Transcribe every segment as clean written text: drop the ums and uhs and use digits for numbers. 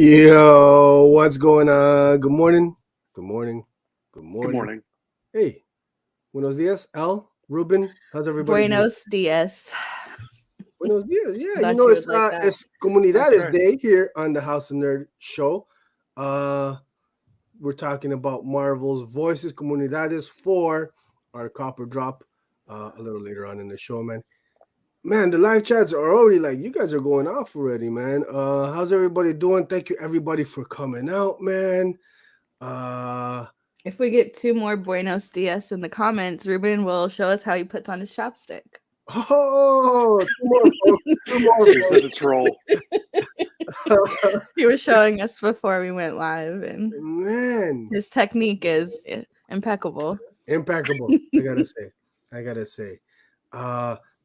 Yo, what's going on? Good morning. Good morning. Good Good morning. morning. Hey, buenos dias, Elle, Ruben. How's everybody doing? Buenos dias. Buenos dias. Yeah, Thought you would like that. it's Comunidades That's right. Day here on the House of Nerd show. Uh, we're talking about Marvel's Voices Comunidades for our copper drop a little later on in the show, man. Man, the live chats are already like you guys are going off already, man. How's everybody doing? Thank you everybody for coming out, man. If we get 2 more Buenos dias in the comments, Ruben will show us how he puts on his chapstick. Oh, two more folks. Two more You're such a troll. He was showing us before we went live, and Man, his technique is impeccable. impeccable. I gotta say.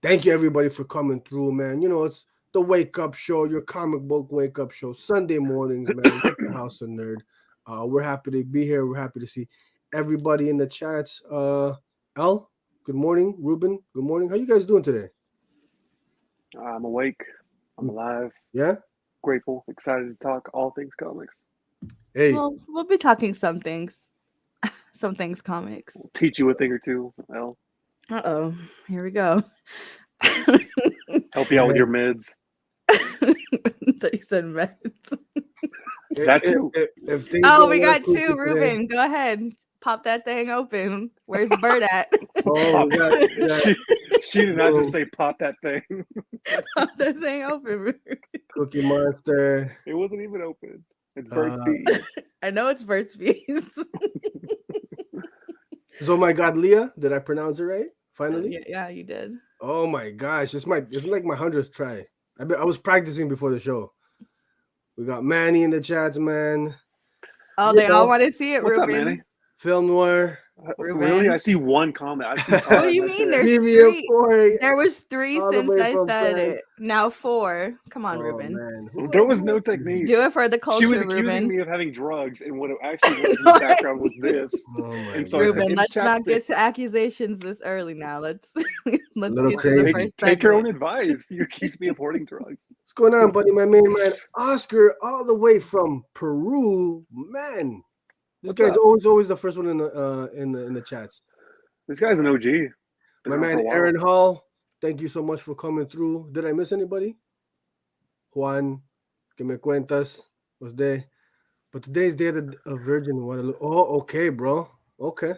Thank you everybody for coming through, man. You know, it's the wake up show, your comic book wake up show, Sunday mornings, man. With the House of Nerd. We're happy to be here. We're happy to see everybody in the chats. Elle, good morning. Ruben, good morning. How you guys doing today? I'm awake. I'm alive. Yeah. Grateful. Excited to talk all things comics. Hey, Well, we'll be talking some things comics. Teach you a thing or two. I'll Uh-oh, here we go. help you out with your mids. That you said meds. That too. If things Oh, don't we work got 2, today- Ruben. Go ahead. Pop that thing open. Where's the bird at? Oh, we got She did not just say pop that thing. Pop that thing open, Ruben. Cookie Monster. It wasn't even open. It's Burt's Bees. I know it's Burt's Bees. So my God, Leah, did I pronounce it right? Finally? Yeah, you did. Oh my gosh, it's like my 100th try. I was practicing before the show. We got Manny in the chats, man. Oh, You they all know, want to see it, What's Ruben. up, Manny? Film Noir. Ruben. Really? I see one comment. I see What do you mean? There's Medium 3. Corey. There was 3 All the since way I from said France. it. Now 4. Come on, Oh Ruben. man. There was no technique. Do it for the culture, She was accusing Ruben. me of having drugs, and what it actually was in the background was this. Oh my And so I said, Ruben, "It's let's not chapstick." get to accusations this early now. Let's little get to crazy. the first Take your own segment. advice. You accuse me of hoarding drugs. What's going on, buddy? My main man, Oscar, all the way from Peru. Man. This What's guy's up? always the first one in the chats. This guy's an OG. Been My around man for a while. Aaron Hall, thank you so much for coming through. Did I miss anybody? Juan, que me cuentas, was there. But today's Day of the Virgin. Oh, okay, bro. Okay,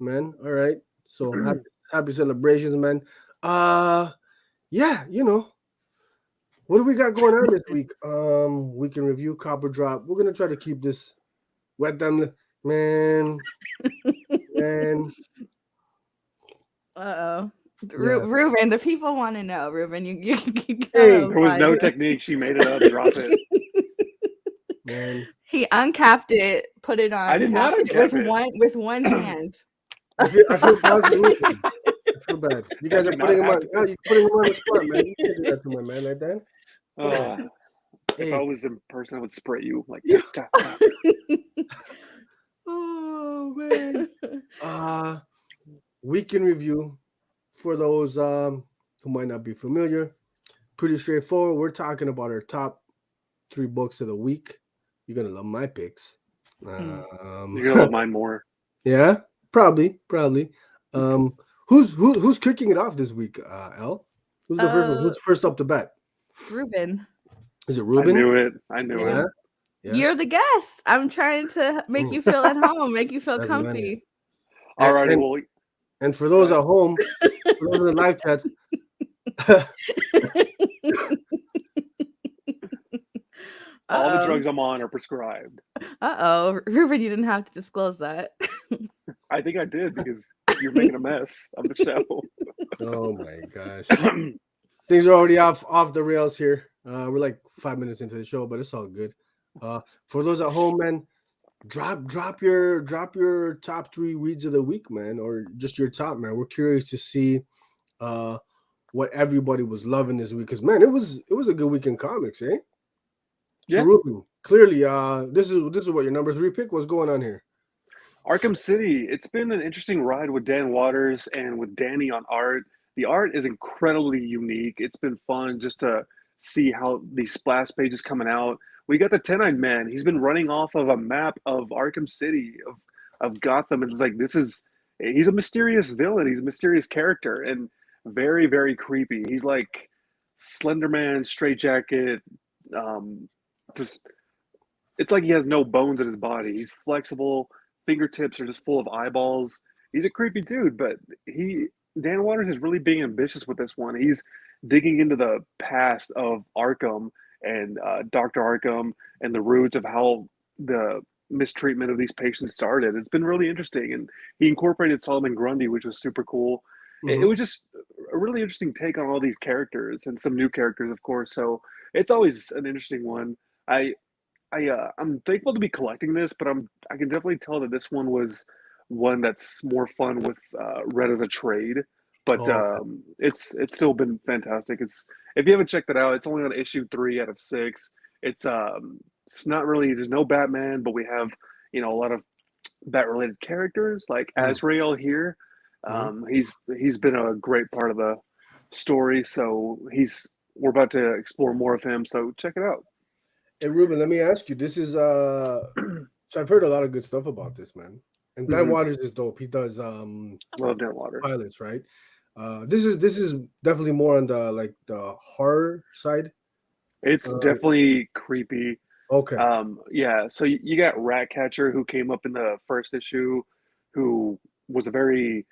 man. All right. So happy celebrations, man. Yeah, you know. What do we got going on this week? We can review Copper Drop. We're gonna try to keep this wet them, man. Man. Uh-oh. Yeah. Ruben, the people want to know. Ruben, you Hey, There was no technique. She made it up. Drop it. Man. He uncapped it, put it on. I did not capped uncap it. with one hand. I feel bad. I feel bad. You guys I are do putting him not on. have You're putting him on the spot, man. You can't do that to my man like that. If I Hey. was in person, I would spray you like Yeah. tap, tap, tap. Oh man. Week in review for those who might not be familiar. Pretty straightforward. We're talking about our top 3 books of the week. You're gonna love my picks. You're gonna love mine more. Yeah, probably. Who's kicking it off this week, Elle? Who's the first one? Who's first up to bat? Ruben. Is it Ruben? I knew Yeah. it. Yeah. You're the guest. I'm trying to make you feel at home, make you feel That's comfy. Alrighty, And- well, And for those at home, for those in the live chats, all the drugs I'm on are prescribed. Uh-oh. Ruben, you didn't have to disclose that. I think I did because you're making a mess of the show. oh my gosh, things are already off the rails here. We're like 5 minutes into the show, but it's all good. For those at home, man, drop your top 3 reads of the week, man, or just your top, man. We're curious to see what everybody was loving this week, because man, it was a good week in comics, eh? Yeah. So Ruben, clearly, this is what your number 3 pick. What's going on here? Arkham City. It's been an interesting ride with Dan Waters and with Danny on art. The art is incredibly unique. It's been fun just to see how these splash pages coming out We got the 10-eyed man. He's been running off of a map of Arkham City, of Gotham, and it's like he's a mysterious villain. He's a mysterious character and very, very creepy. He's like Slender Man, Straight Jacket, just it's like he has no bones in his body. He's flexible. Fingertips are just full of eyeballs. He's a creepy dude, but Dan Waters is really being ambitious with this one. He's digging into the past of Arkham and Dr. Arkham and the roots of how the mistreatment of these patients started. It's been really interesting, and he incorporated Solomon Grundy, which was super cool. It Mhm. was just a really interesting take on all these characters and some new characters, of course. So it's always an interesting one. I I'm thankful to be collecting this, but I can definitely tell that this one was one that's more fun with read as a trade. But Oh, okay. it's still been fantastic. It's if you haven't checked it out, it's only on issue 3 out of 6. It's not really there's no Batman, but we have a lot of Bat related characters like Mm. Azrael here. Mhm. He's been a great part of the story, so we're about to explore more of him. So check it out. Hey, Ruben, let me ask you. This is so I've heard a lot of good stuff about this, man. And Dan Mhm. Waters is dope. He does Love Dan Waters. pilots, right? This is definitely more on the horror side. It's Uh, definitely creepy. okay. Yeah, so you got Ratcatcher who came up in the first issue, who was a very,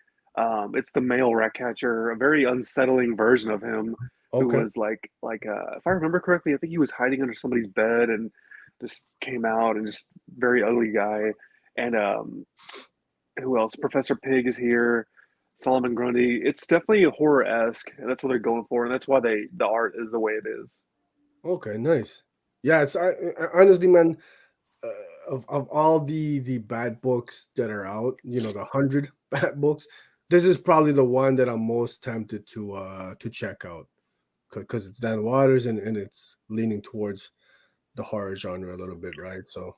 it's the male Ratcatcher, a very unsettling version of him, who Okay. was if I remember correctly, I think he was hiding under somebody's bed and just came out and just very ugly guy. And who else? Professor Pig is here. Solomon Grundy. It's definitely horror-esque, and that's what they're going for, and that's why the art is the way it is. Okay, nice. Yeah, honestly, man, uh, of all the bad books that are out, the 100 bad books, this is probably the one that I'm most tempted to check out because it's Dan Waters and it's leaning towards the horror genre a little bit, right? So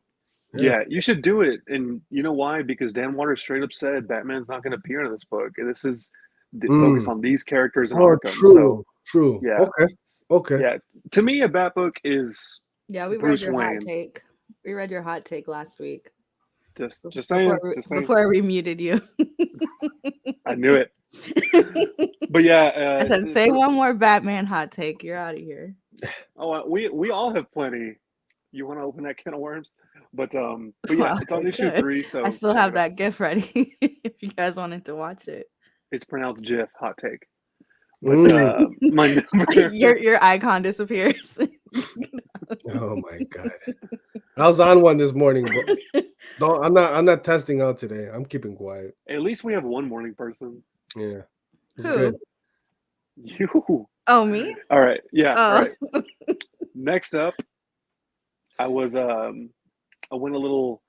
yeah. Yeah, you should do it. And you know why? Because Dan Waters straight up said Batman's not going to appear in this book. And this is focus Mm. on these characters in Oh, Arkham. So, true. yeah. Okay. Okay. Yeah. To me, a Bat book is Yeah, we read Bruce your hot Wayne. take. We read your hot take last week Just before saying. Just saying. before I remuted you. I knew it. But yeah, I said, say one more Batman hot take. You're out of here. we all have plenty. You want to open that can of worms? But yeah, Well, it's on we issue could. 3. So I still check have it out. that GIF ready if you guys wanted to watch it. It's pronounced Jif, hot take. But Mm. my number. Your icon disappears. Oh my god. I was on one this morning, but I'm not testing out today. I'm keeping quiet. At least we have one morning person. Yeah. It's Who? good. You. Oh, me? All right. Yeah. Oh. All right. Next up, I went a little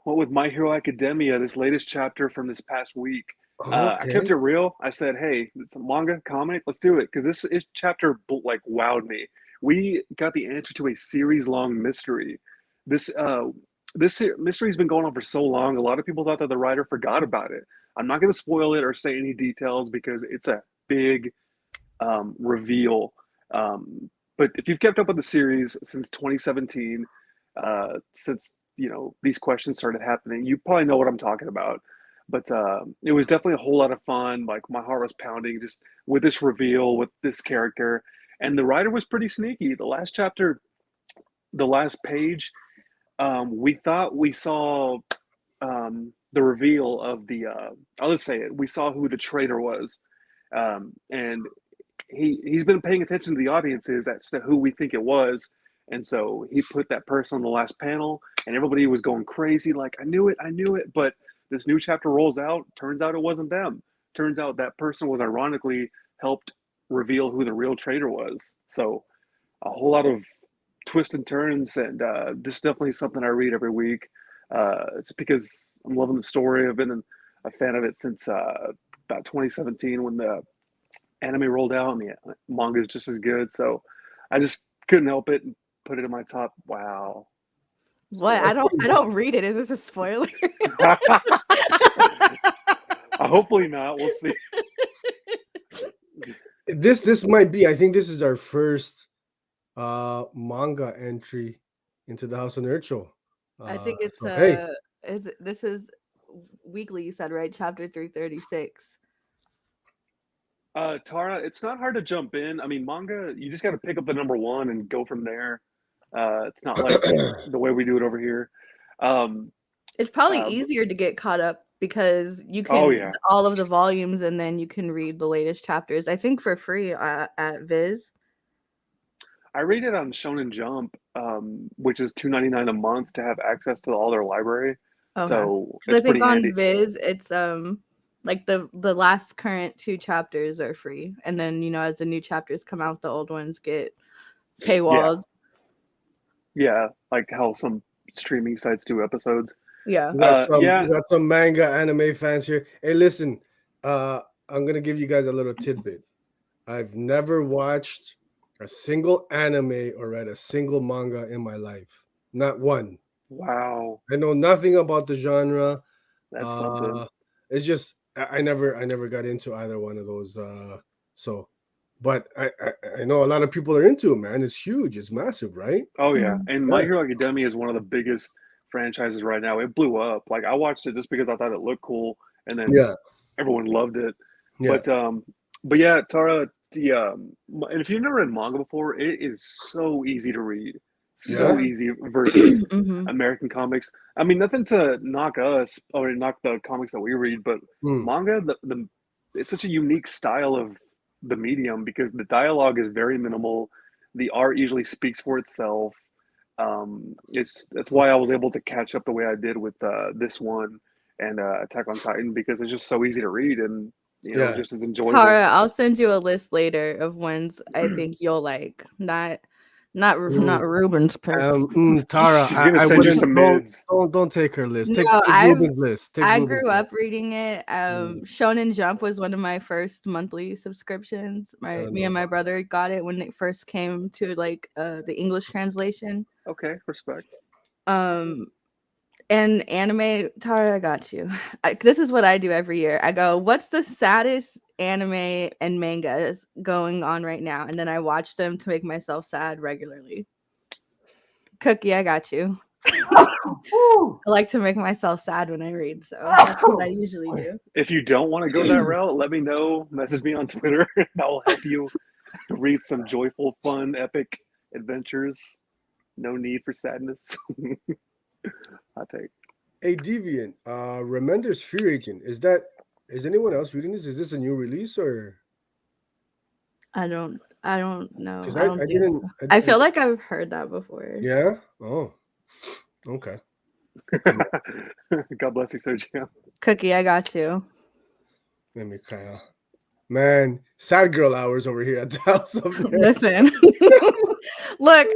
with My Hero Academia, this latest chapter from this past week. I kept Okay. it real. I said, "Hey, it's a manga comic. Let's do it." Because this chapter like wowed me. We got the answer to a series-long mystery. This mystery's been going on for so long. A lot of people thought that the writer forgot about it. I'm not going to spoil it or say any details because it's a big reveal. But if you've kept up with the series since 2017, since these questions started happening, you probably know what I'm talking about. But it was definitely a whole lot of fun. Like my heart was pounding just with this reveal, with this character, and the writer was pretty sneaky. The last chapter, the last page, we thought we saw the reveal of the. I'll just say it. We saw who the traitor was, and he's been paying attention to the audiences as to who we think it was, and so he put that person on the last panel, and everybody was going crazy like I knew it. But this new chapter rolls out. Turns out it wasn't them. Turns out that person was ironically helped reveal who the real traitor was. So a whole lot of twists and turns, and this is definitely something I read every week. It's because I'm loving the story. I've been a fan of it since about 2017 when the anime rolled out, and the manga is just as good. So I just couldn't help it and put it in my top. Wow. What? I don't read it. Is this a spoiler? Hopefully not. We'll see. This might be. I think this is our first manga entry into the House of Nerd show. I think it's So hey, this is weekly, you said, right? Chapter 336. Tara, it's not hard to jump in. I mean, manga, you just got to pick up the number one and go from there. It's not like the way we do it over here. Um, It's probably uh, easier to get caught up because you oh can yeah, all of the volumes and then you can read the latest chapters. I think for free at Viz. I read it on Shonen Jump, which is $2.99 a month to have access to all their library. Okay. So Because it's I think pretty on handy. Viz it's like the last current 2 chapters are free, and then as the new chapters come out, the old ones get Yeah, paywalled. yeah, like how some streaming sites do episodes. Yeah. Yeah, we got some manga anime fans here. Hey, listen, I'm gonna give you guys a little tidbit. I've never watched a single anime or read a single manga in my life. Not one. wow, I know nothing about the genre. that's something. It's just I never got into either one of those. So, but I know a lot of people are into it, man. It's huge. It's massive, right? Oh yeah, Mhm. and My Yeah. Hero Academia is one of the biggest franchises right now. It blew up. Like I watched it just because I thought it looked cool, and then Yeah. everyone loved it. Yeah. But yeah, Tara, and if you've never read manga before, it is so easy to read, so Yeah. easy versus Mhm. American comics. I mean, nothing to knock us or knock the comics that we read, but Mm. manga, the it's such a unique style of the medium because the dialogue is very minimal. The art usually speaks for itself. That's why I was able to catch up the way I did with this one and Attack on Titan because it's just so easy to read and Yeah. just as enjoyable. Tara, I'll send you a list later of ones I think you'll like. Not Mm. Ruben's picks. Tara, She's gonna I send you wouldn't some mids. don't take her list. Take No, Ruben's list. Take I Ruben's grew list. up reading it. Mm. Shonen Jump was one of my first monthly subscriptions. I don't Me know and my about brother got it when it first came to like the English translation. Okay, respect. Um and anime, Tara, I got you. This is what I do every year. I go, what's the saddest anime and mangas going on right now? And then I watch them to make myself sad regularly. Cookie, I got you. I like to make myself sad when I read, so that's what I usually do. If you don't want to go that route, let me know. Message me on Twitter. And I'll help you read some joyful, fun, epic adventures. No need for sadness. Hot take. A Deviant, Remender's Fear Agent. Is anyone else reading this? Is this a new release or I don't know. because I don't I think didn't so. I feel like I've heard that before. yeah? Oh. Okay. God bless you, Sergio. Cookie, I got you. Let me cry out. Man, sad girl hours over here at the house up there. Listen. Look,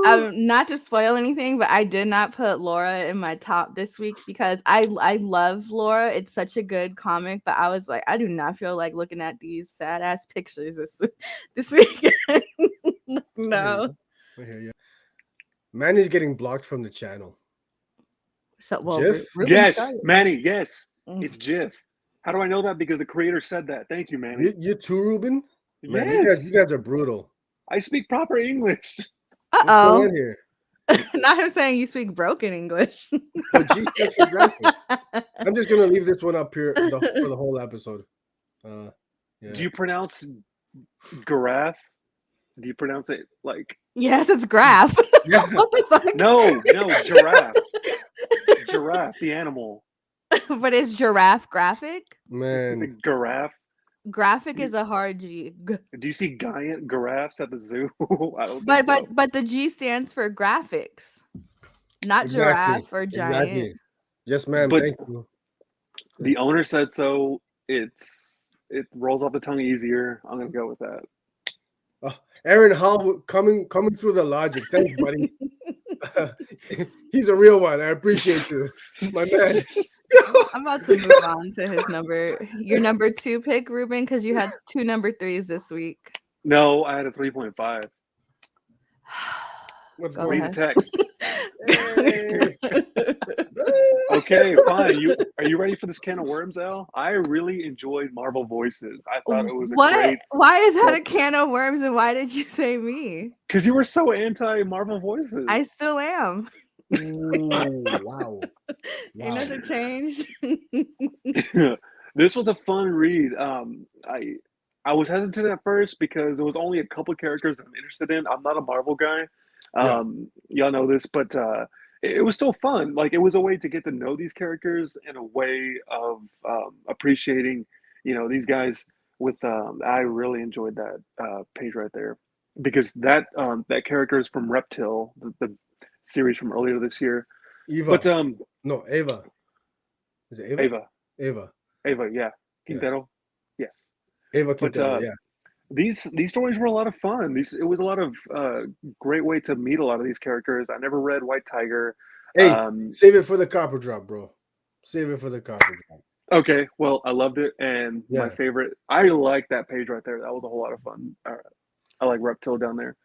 I'm not to spoil anything, but I did not put Laura in my top this week because I love Laura. It's such a good comic, but I was like, I do not feel like looking at these sad ass pictures this week. No. I hear you. Man is getting blocked from the channel. So well, Jiff? Ruben Yes, started. Manny, yes. Mm. It's Jiff. How do I know that? Because the creator said that. Thank you, Manny. You too, Ruben? Man, Yes. you guys are brutal. I speak proper English. What's Uh-oh. going on here? Not him saying you speak broken English. But G stands for graphic. I'm just gonna leave this one up here for the whole episode. Yeah. Do you pronounce giraffe? Do you pronounce it like Yes, it's graph. Yeah. What the fuck? no, giraffe. Giraffe, the animal. But it's giraffe graphic. Is Man, it giraffe? Graphic is a hard G. Do you see giant giraffes at the zoo? I don't think so. But the G stands for graphics, not exactly. giraffe or giant. Exactly. Yes, ma'am. But- Thank you. The owner said so. It rolls off the tongue easier. I'm gonna go with that. Aaron Hall coming through the logic. Thanks, buddy. He's a real one. I appreciate you, my man. I'm about to move on to your number 2 pick, Ruben, because you had 2 number 3s this week. No, I had a 3.5. What's Go going Read on? ahead. the text. Hey. Okay, fine. Are you ready for this can of worms, Elle? I really enjoyed Marvel Voices. I thought it was a What? great Why is that a book can of worms? And why did you say me? because you were so anti Marvel Voices. I still am. Ooh, wow. Ain't Wow. nothing changed. This was a fun read. I was hesitant at first because there was only a couple characters that I'm interested in. I'm not a Marvel guy. Yeah. Y'all know this, but it was still fun. Like it was a way to get to know these characters in a way of appreciating, these guys. I really enjoyed that page right there because that character is from Reptile, the series from earlier this year. Eva. But No, Ava. Is it Ava? Ava, Ava. Ava, yeah, Yeah. Quintero, yes. Ava But Quintero, yeah. these stories were a lot of fun. It was a lot of great way to meet a lot of these characters. I never read White Tiger. Hey, save it for the copper drop, bro. Save it for the copper drop. Okay, well, I loved it, and my Yeah. favorite. I like that page right there. That was a whole lot of fun. I like Reptile down there.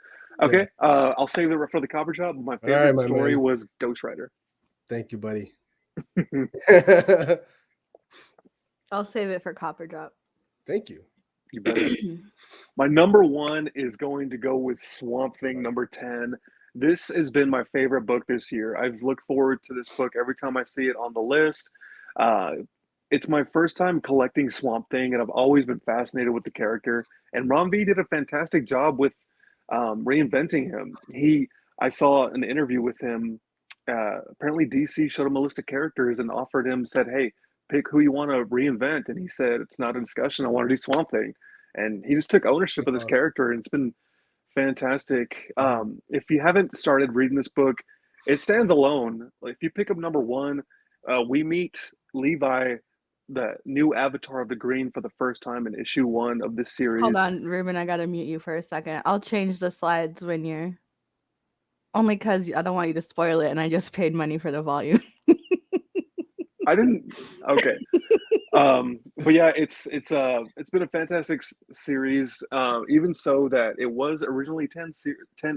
Okay, I'll save it for the copper drop. My All right, favorite my story man. was Ghost Rider. Thank you, buddy. I'll save it for Copper Drop. Thank you. You better. My number one is going to go with Swamp Thing number 10. This has been my favorite book this year. I've looked forward to this book every time I see it on the list. It's my first time collecting Swamp Thing, and I've always been fascinated with the character. And Ron V did a fantastic job with reinventing him. I saw an interview with him. Apparently, DC showed him a list of characters and said, "Hey, pick who you want to reinvent." And he said, "It's not a discussion. I want to do Swamp Thing." And he just took ownership of this character, and it's been fantastic. If you haven't started reading this book, it stands alone. Like, if you pick up number one, we meet Levi, the new avatar of the Green, for the first time in issue 1 of this series. Hold on, Ruben. I gotta mute you for a second. I'll change the slides when you're. Only because I don't want you to spoil it, and I just paid money for the volume. I didn't. Okay. But yeah, it's been a fantastic series. Even so that it was originally 10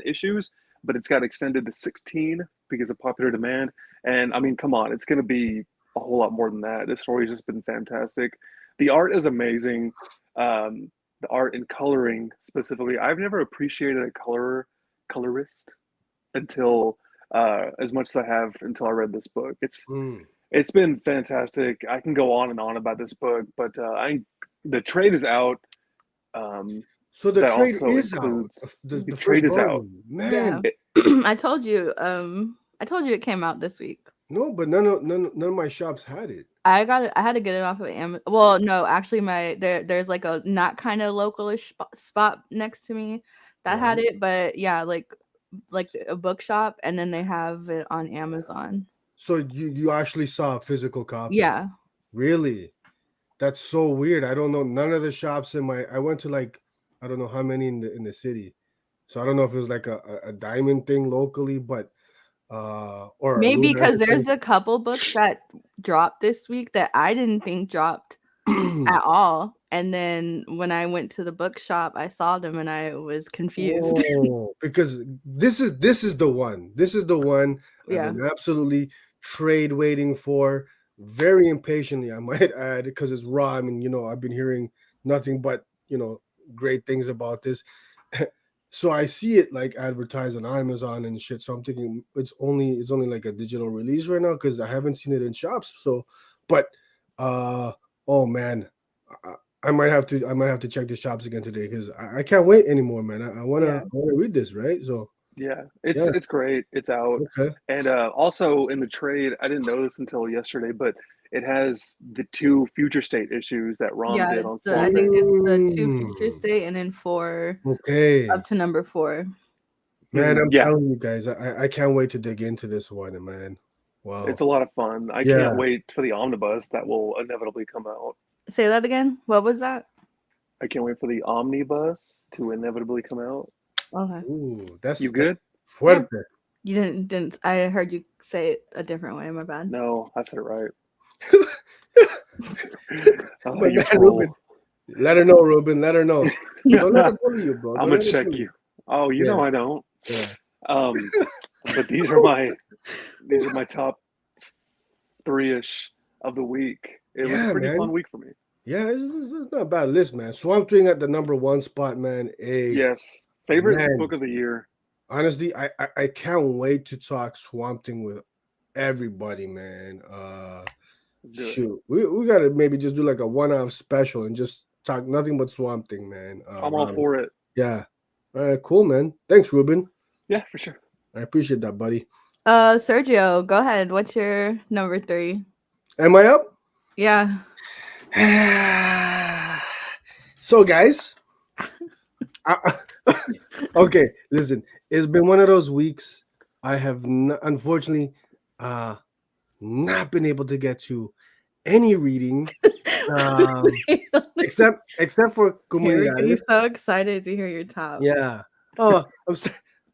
issues, but it's got extended to 16 because of popular demand. And I mean, come on, it's going to be a whole lot more than that. This story's just been fantastic. The art is amazing. The art and coloring specifically, I've never appreciated a colorist until as much as I have until I read this book. It's been fantastic. I can go on and on about this book, but the trade is out. So the that trade also is includes- out. The trade first is out. volume. Man. Yeah. I told you it came out this week. No, but none of my shops had it. I had to get it off of Amazon. Well, no, actually there's like a not kind of localish spot next to me that had it, but yeah, like a bookshop, and then they have it on Amazon. So you actually saw a physical copy? Yeah. Really? That's so weird. I don't know. None of the shops I went to, like, I don't know how many in the city. So I don't know if it was like a diamond thing locally, but or maybe because there's a couple books that dropped this week that I didn't think dropped at all. And then when I went to the bookshop, I saw them and I was confused. Oh, because this is the one. This is the one I've been absolutely trade waiting for, very impatiently, I might add, because it's raw. I mean, I've been hearing nothing but great things about this. So I see it like advertised on Amazon and shit. So I'm thinking it's only like a digital release right now because I haven't seen it in shops. So, but oh man, I might have to check the shops again today because I can't wait anymore, man. I wanna read this, right? So yeah, it's great. It's out. Okay. And also in the trade, I didn't know this until yesterday, but it has the 2 future state issues that Ron did on I think it's the 2 future state and then 4 up to number 4. Man, I'm telling you guys, I can't wait to dig into this one, man. Wow. It's a lot of fun. I can't wait for the omnibus that will inevitably come out. Say that again. What was that? I can't wait for the omnibus to inevitably come out. Okay. Ooh, that's you good? Fuerte. You didn't. I heard you say it a different way. My bad. No, I said it right. Ruben. Let her know, Ruben. Let her know. Don't let her bully you, bro. I'm gonna check you. Oh, you know I don't. Yeah. But these are my top 3-ish of the week. It was a Yeah, pretty man. fun week for me. Yeah, it's not a bad list, man. Swamp Thing at the number 1 spot, man. Yes. Favorite Man, book of the year. honestly, I can't wait to talk Swamp Thing with everybody, man. Let's do it. Shoot, we gotta maybe just do like a one-off special and just talk nothing but Swamp Thing, man. I'm all for it. Yeah. All right, cool, man. Thanks, Ruben. Yeah, for sure. I appreciate that, buddy. Sergio, go ahead. What's your number 3? Am I up? Yeah. So, guys, okay, listen. It's been one of those weeks. I have unfortunately not been able to get to any reading, except for You're getting Comunidades. so excited to hear your top. Yeah. Oh,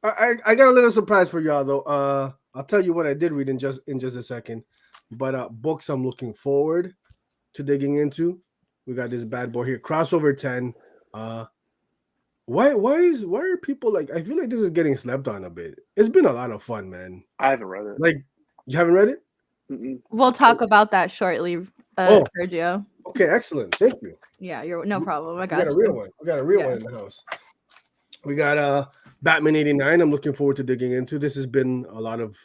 I got a little surprise for y'all though. I'll tell you what I did read in just a second. But books I'm looking forward to digging into. We got this bad boy here, Crossover 10. Why are people like? I feel like this is getting slept on a bit. It's been a lot of fun, man. I haven't read it. Like, you haven't read it? Mm-mm. We'll talk about that shortly, Sergio. Okay, excellent. Thank you. Yeah, you're no problem. I We got got a you. real one. We got a real one in the house. We got Batman 89. I'm looking forward to digging into. This has been a lot of,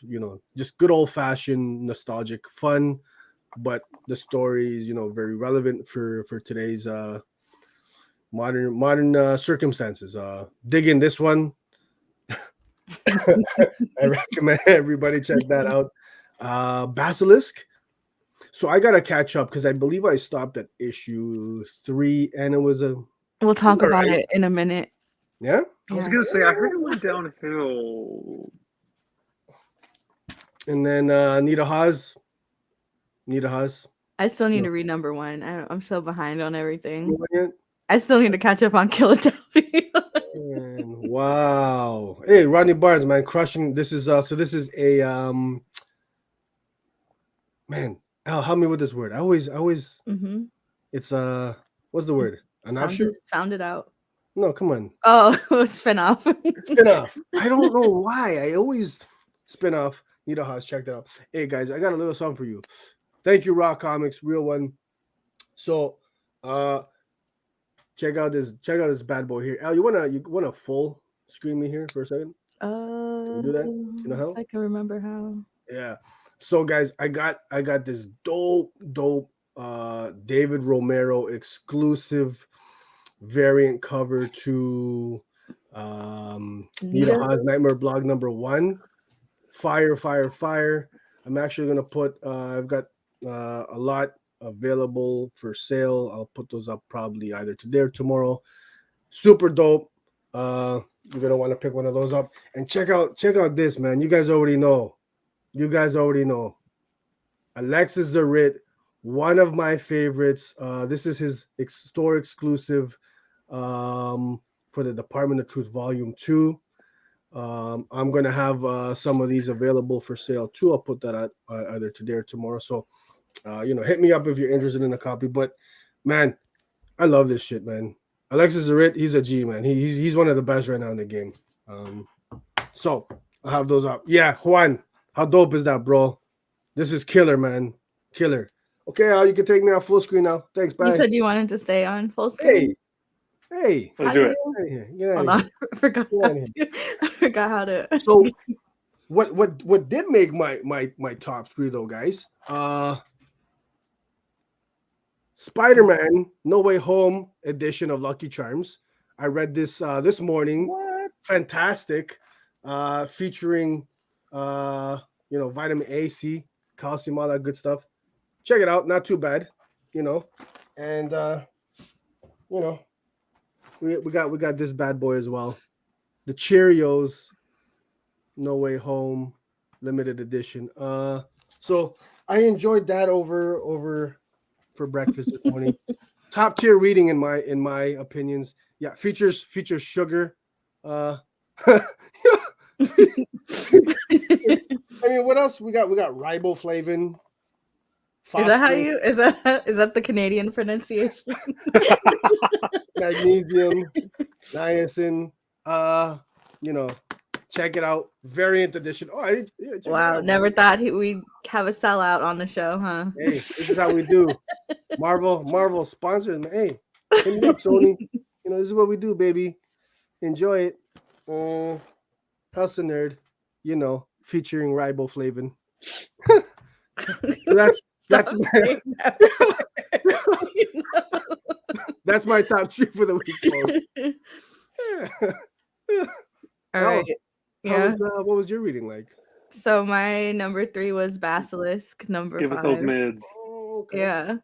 just good old fashioned nostalgic fun, but the story is, very relevant for today's modern circumstances. Dig in this one. I recommend everybody check that out. Basilisk. So I gotta catch up because I believe I stopped at issue 3, and it was We'll talk about it in a minute. Yeah. I was gonna say I heard it went downhill. And then Nita Haas. I still need to read number 1. I'm so behind on everything. And I still need to catch up on Philadelphia. wow. Hey, Rodney Barnes, man, crushing. This is this is a man. Al, help me with this word. I always Mm-hmm. It's what's the word? An offshoot? Sound it out. No, come on. Oh, spin off. Spin off. I don't know why. I always spin off. Nita Haas, check that out. Hey guys, I got a little song for you. Thank you, Raw Comics, real one. So check out this bad boy here. Al, you wanna full screen me here for a second? Can you do that? You know how? I can remember how. Yeah. So guys, I got this dope David Romero exclusive variant cover to Nita Haas Nightmare Blog number 1. Fire. I'm actually gonna put I've got a lot available for sale. I'll put those up probably either today or tomorrow. Super dope. You're gonna want to pick one of those up and check out this, man. You guys already know. Alexis Zarit, one of my favorites. This is his store exclusive for the Department of Truth Volume 2. I'm gonna have some of these available for sale too. I'll put that out either today or tomorrow. So hit me up if you're interested in a copy. But man, I love this shit, man. Alexis Zarit, he's a G, man. He's one of the best right now in the game. So I'll have those up. Yeah, Juan, how dope is that, bro? This is killer, man. Killer. Okay, Al, you can take me off full screen now. Thanks, bye. You said you wanted to stay on full screen. Hey. Let's do it. Hold on. I forgot how to. So what did make my top 3 though, guys? Spider-Man No Way Home edition of Lucky Charms. I read this this morning. What? Fantastic. Featuring vitamin A, C, calcium, all that good stuff. Check it out. Not too bad, and we got this bad boy as well. The Cheerios No Way Home limited edition. So I enjoyed that over for breakfast this morning. Top tier reading in my opinions. Yeah, features sugar. I mean, what else we got? We got riboflavin. Is that how you? Is that the Canadian pronunciation? Magnesium, niacin. Check it out. Variant edition. Oh, yeah, check Wow, it out. never thought we'd have a sellout on the show, huh? Hey, this is how we do. Marvel sponsors, man. Hey, hit me up, Sony. This is what we do, baby. Enjoy it. House of Nerd, featuring riboflavin. So that's Stop my, saying that. that's my top 3 for the week, folks. Yeah. All right. Yeah. What was your reading like? So my number 3 was Basilisk. Number Give 5. us those mids. Oh, okay. Yeah.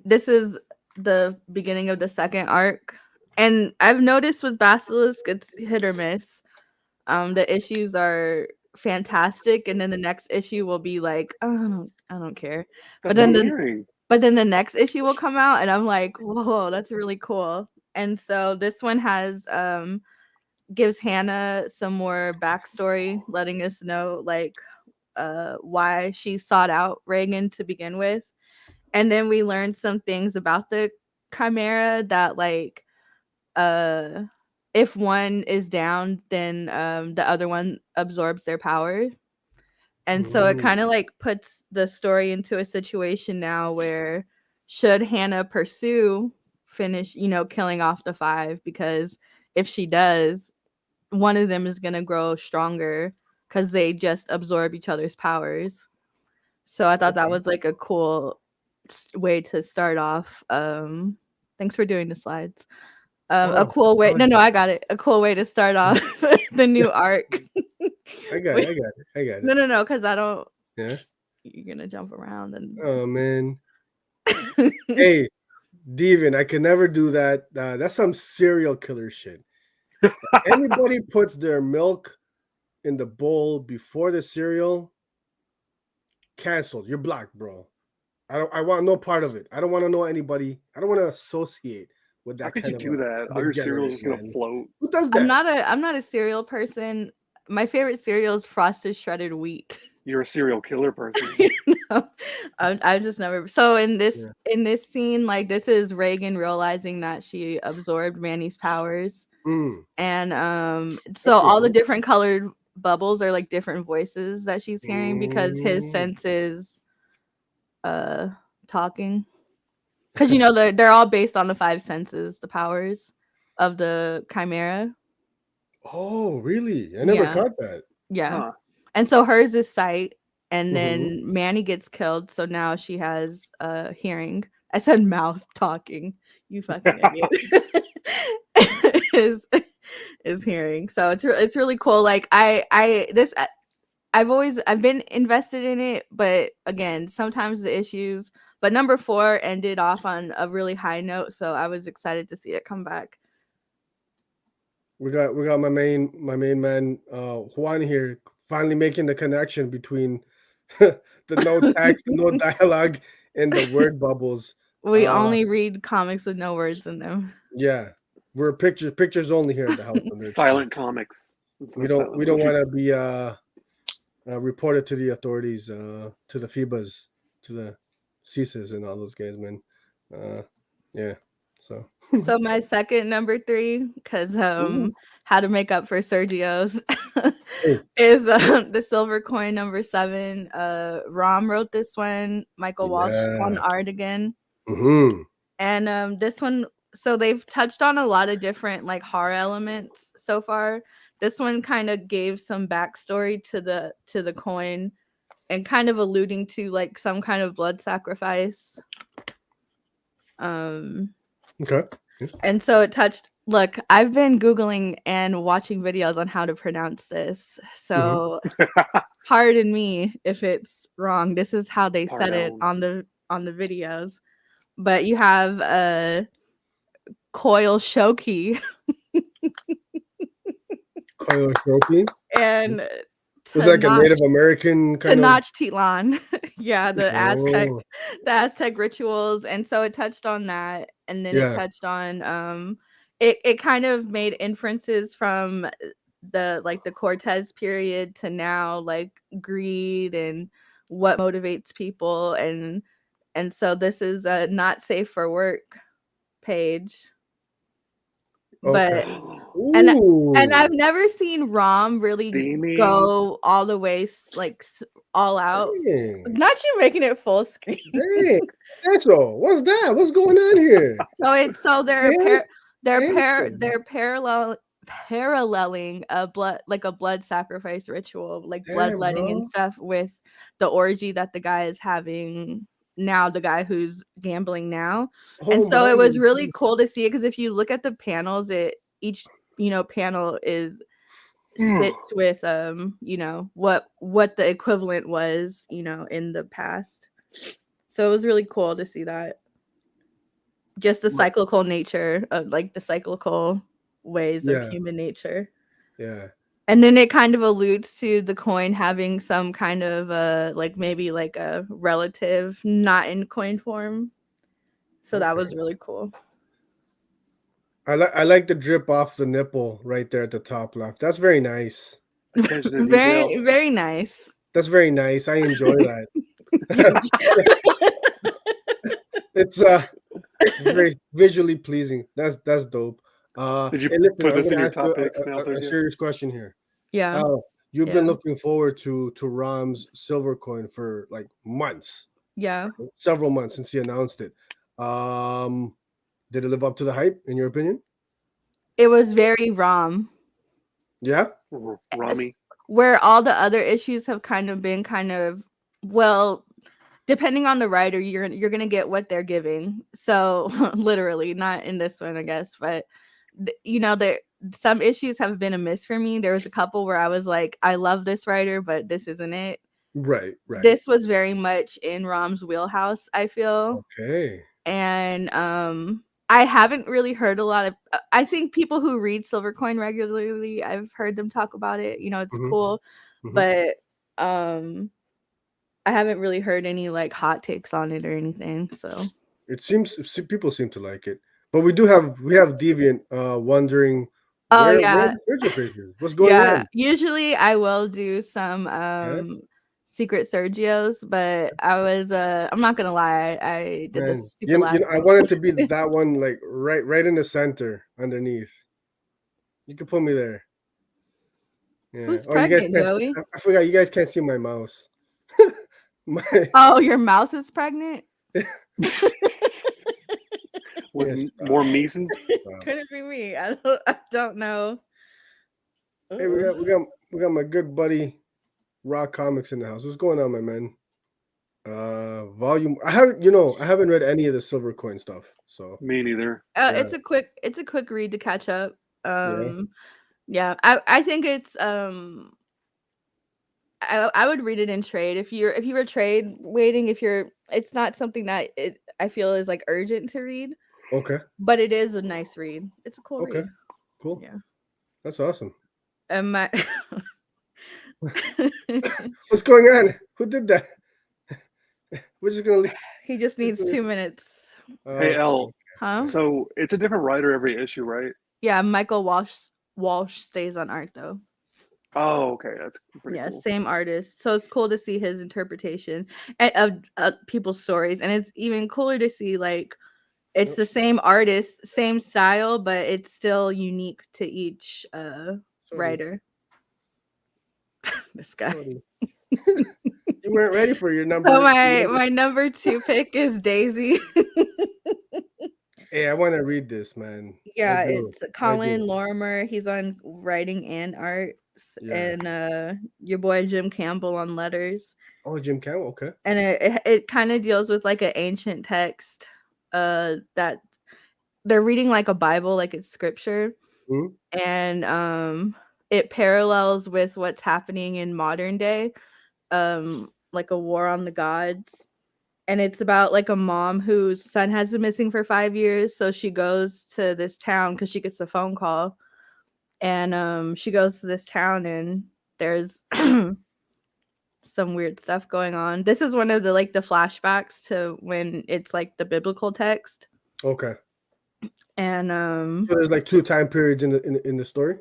This is the beginning of the second arc, and I've noticed with Basilisk, it's hit or miss. The issues are fantastic, and then the next issue will be like, oh, I don't care. That's But then what I'm hearing. But then the next issue will come out, and I'm like, whoa, that's really cool. And so this one has gives Hannah some more backstory, letting us know like why she sought out Reagan to begin with. And then we learned some things about the Chimera that like if one is down, then the other one absorbs their power. And so it kind of like puts the story into a situation now where should Hannah finish, killing off the 5, because if she does, one of them is going to grow stronger because they just absorb each other's powers. So I thought that was like a cool way to start off. Thanks for doing the slides. A cool way. No, I got it. A cool way to start off the new arc. I got it. No, because I don't. Yeah. You're gonna jump around and. Oh man. Hey, Devin, I can never do that. That's some serial killer shit. Anybody puts their milk in the bowl before the cereal, canceled. You're blocked, bro. I want no part of it. I don't want to know anybody. I don't want to associate with that. How could kind you of do that? All your cereal is just gonna float. Who does that? I'm not a cereal person. My favorite cereal is Frosted Shredded Wheat. You're a serial killer person. No, I just never. So in this scene, like this is Reagan realizing that she absorbed Manny's powers, and so all the different colored bubbles are like different voices that she's hearing because his sense is talking. Because they're all based on the 5 senses, the powers of the Chimera. Oh, really? I never caught that. Yeah. Huh. And so hers is sight, and then Manny gets killed, so now she has hearing. I said mouth talking. You fucking idiot. is hearing. So it's really cool. Like I've been invested in it, but again, sometimes the issues. But number 4 ended off on a really high note, so I was excited to see it come back. We got my main man Juan here finally making the connection between the no text, the no dialogue, and the word bubbles. We only read comics with no words in them. Yeah, we're pictures only here at the house. Silent comics. We don't want to be reported to the authorities, to the FIBAs, to the CISAs and all those guys, man. Yeah. So my second number 3, because how to make up for Sergio's is the Silver Coin number 7. Rom wrote this one. Michael Walsh on art again. And this one, so they've touched on a lot of different like horror elements so far. This one kind of gave some backstory to the coin and kind of alluding to like some kind of blood sacrifice. Okay. And so it touched. Look, I've been Googling and watching videos on how to pronounce this. So pardon me if it's wrong. This is how they said it on the videos. But you have a Coil Shoki. Coil Shoki? And was like a Native American kind of Tenochtitlan. Yeah, the Aztec rituals. And so it touched on that. And then it touched on it kind of made inferences from the Cortez period to now, like greed and what motivates people. And so this is a not safe for work page. Okay. And Ooh. I've never seen Rom really Steamy. go all the way all out. Dang. Not you making it full screen. Dang. That's all. What's that? What's going on here? They're Hands- they're paralleling a blood sacrifice ritual, like Damn, bloodletting and bro. stuff with the orgy that the guy is having now, the guy who's gambling now. And Oh so my it was really God. cool to see it, because if you look at the panels, each panel is Hmm. stitched with what the equivalent was in the past. So it was really cool to see that, just the cyclical nature of the cyclical ways of Yeah. human nature. Yeah. And then it kind of alludes to the coin having some kind of maybe like a relative not in coin form. So that was really cool. I like the drip off the nipple right there at the top left. That's very nice. Attention to detail. Very, very nice. That's very nice. I enjoy that. It's very visually pleasing. That's dope. Did you Hey, listen, put I'm this in gonna your ask you top picks now, a Sergio? serious question here. Yeah. You've been Yeah. looking forward to Rom's silver coin for like months, Yeah. several months since he announced it. Did it live up to the hype, in your opinion? It was very Rom. Yeah. Rami. Where all the other issues have been well, depending on the writer, you're gonna get what they're giving. So literally, not in this one, I guess, but there some issues have been a miss for me. There was a couple where I was like, I love this writer, but this isn't it. Right. Right. This was very much in Rom's wheelhouse, I feel. Okay. And I haven't really heard a lot of. I think people who read Silvercoin regularly, I've heard them talk about it. It's Mhm. cool, Mhm. but I haven't really heard any hot takes on it or anything. So It seems people seem to like it, but we have Deviant wondering oh where yeah, the picture pictures. What's going yeah. on? Usually I will do some Yeah? secret Sergios, but I'm not gonna lie, I did Man, this super last I minute. want it to be that one, like right in the center underneath. You can put me there. Yeah. Who's Oh, you guys pregnant, can't. Joey? I forgot. You guys can't see my mouse. my Oh, your mouse is pregnant? With yes. more Measons? Couldn't be me. I don't know. Hey, we got my good buddy Rock Comics in the house. What's going on, my man? Volume. I haven't read any of the silver coin stuff. So Me neither. yeah. It's a quick read to catch up. Yeah. Yeah. I think it's I would read it in trade if you were trade waiting. It's not something that I feel is urgent to read, Okay. but it is a nice read. It's a cool Okay. read. Cool. Yeah. That's awesome. And my What's going on? Who did that? We're just gonna leave. he just needs 2 minutes. Hey, Elle. Huh? So it's a different writer every issue, right? Yeah, Michael Walsh stays on art though. Oh, okay. That's pretty Yeah, cool. same artist. So it's cool to see his interpretation of people's stories, and it's even cooler to see it's the same artist, same style, but it's still unique to each Sorry. writer. This guy. Sorry. You weren't ready for your number. So my number 2 pick is Daisy. Hey, I want to read this, man. Yeah, I do. it's Colin Lorimer. He's on writing and art, Yeah. and your boy Jim Campbell on letters. Oh, Jim Campbell. Okay. And it kind of deals with an ancient text that they're reading like a Bible, like it's scripture. Mhm. And it parallels with what's happening in modern day, like a war on the gods. And it's about a mom whose son has been missing for 5 years, so she goes to this town because she gets a phone call. And she goes to this town, and there's some weird stuff going on. This is one of the the flashbacks to when it's the biblical text. Okay. And So there's 2 time periods in the story.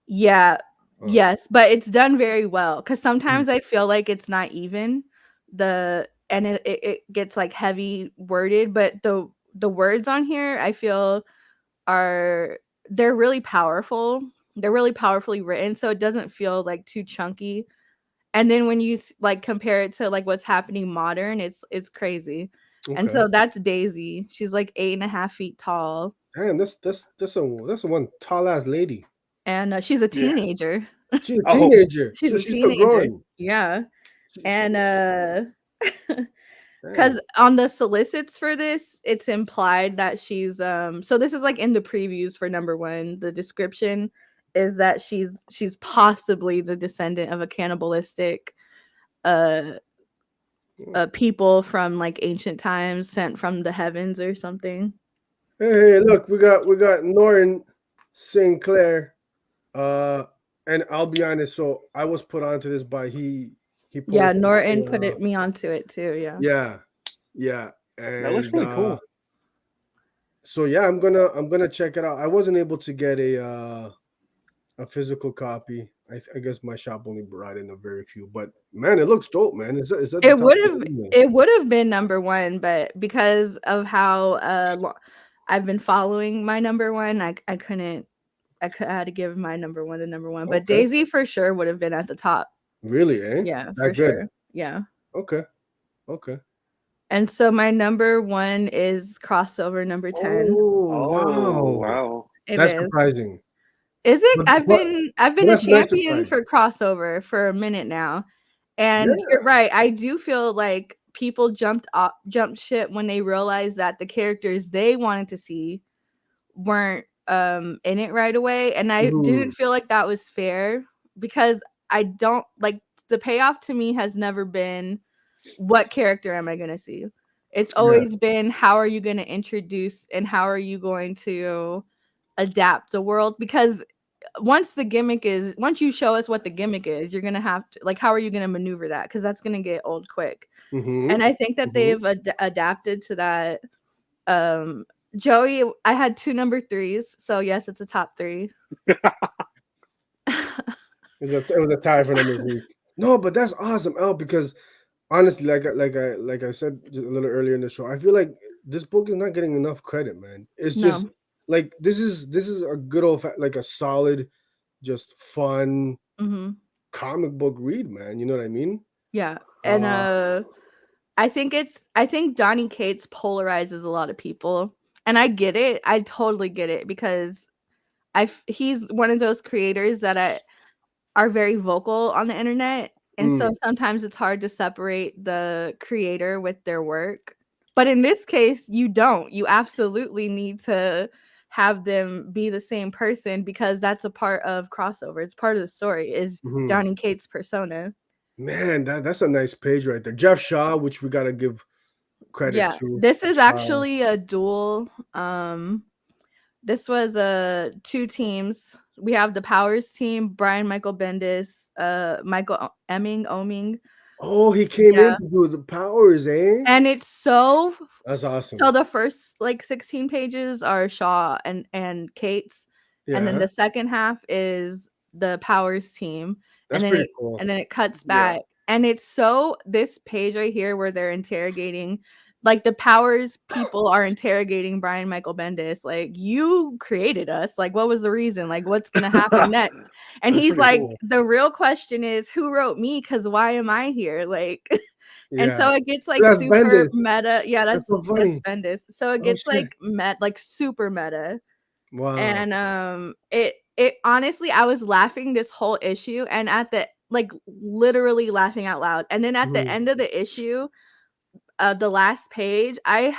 yeah, Oh. yes, but it's done very well, because sometimes I feel like it's not even and it gets heavy worded, but the words on here I feel are they're really powerful. They're really powerfully written, so it doesn't feel like too chunky. And then when you like compare it to like what's happening modern, it's crazy. And Okay. so that's Daisy. She's like 8.5 feet tall, Damn, that's a one tall ass lady. and she's a Yeah. teenager. She's a Oh, teenager, She's so a she's still teenager. growing. Yeah. She- And Damn. because on the solicits for this, it's implied that she's so this is like in the previews for number one. The description is that she's possibly the descendant of a cannibalistic uh people from like ancient times sent from the heavens or something. Hey, look, we got Norton Sinclair. Uh, and I'll be honest. So I was put onto this by he Yeah, posted. Norton put it me onto it too. Yeah. Yeah, yeah, that looks and really cool. so yeah, I'm gonna check it out. I wasn't able to get a physical copy. I guess my shop only brought in a very few, but man, it looks dope, man. Is that the It top? would have it would have been number one, but because of how I've been following my number one, I couldn't I had to give my number one to number one. But Okay, Daisy for sure would have been at the top. really, eh? Yeah, for That good? sure. Yeah. Okay, okay. And so my number one is crossover number 10. Oh Oh, wow, wow. It that's is. surprising. Is it? But I've been a that's a nice champion surprise. for crossover for a minute now. And you're Yeah. right. I do feel like people jumped ship when they realized that the characters they wanted to see weren't in it right away. And I Mhm. didn't feel like that was fair because I don't like the payoff to me has never been what character am I going to see? It's Yeah. always been how are you going to introduce and how are you going to adapt the world because once you show us what the gimmick is, you're gonna have to like how are you gonna maneuver that because that's gonna get old quick. Mhm. And I think that Mhm. they've adapted to that. um Joey, I had two number threes, so yes, it's a top three. It was a tie for number three. No, but that's awesome, Al. Because honestly, like I said a little earlier in the show, I feel like this book is not getting enough credit, man. It's just No. like this is a good like a solid, just fun Hmm. comic book read, man. You know what I mean? Yeah. And Uh, I think Donnie Cates polarizes a lot of people, and I get it. I totally get it because he's one of those creators that are very vocal on the internet, and so mm, sometimes it's hard to separate the creator with their work. But in this case, you don't. You absolutely need to have them be the same person because that's a part of crossover. It's part of the story is mhm. Donny Cates' persona. Man, that's a nice page right there. Jeff Shaw, which we gotta give credit Yeah, to. this is Shaw. actually a duel. This was two teams. We have the Powers team, Brian Michael Bendis, Michael Oming. Oh, he came in Yeah. to do the powers, eh? And it's That's awesome. so the first like 16 pages are Shaw and Kate's, and then Yeah, the second half is the Powers team, that's and then pretty it cool. and then it cuts Yeah. back, and it's so this page right here where they're interrogating, like the Powers people are interrogating Brian Michael Bendis, like you created us, like what was the reason, like what's gonna happen next, and That's he's pretty like, cool. the real question is who wrote me? Because why am I here? Like. And Yeah, so it gets like that's super Bendis. meta. Yeah, That's so that's funny. Bendis. So it Oh gets shit! like super meta. Wow. And it honestly I was laughing this whole issue and at the like literally laughing out loud. And then at the Mhm. end of the issue, the last page, I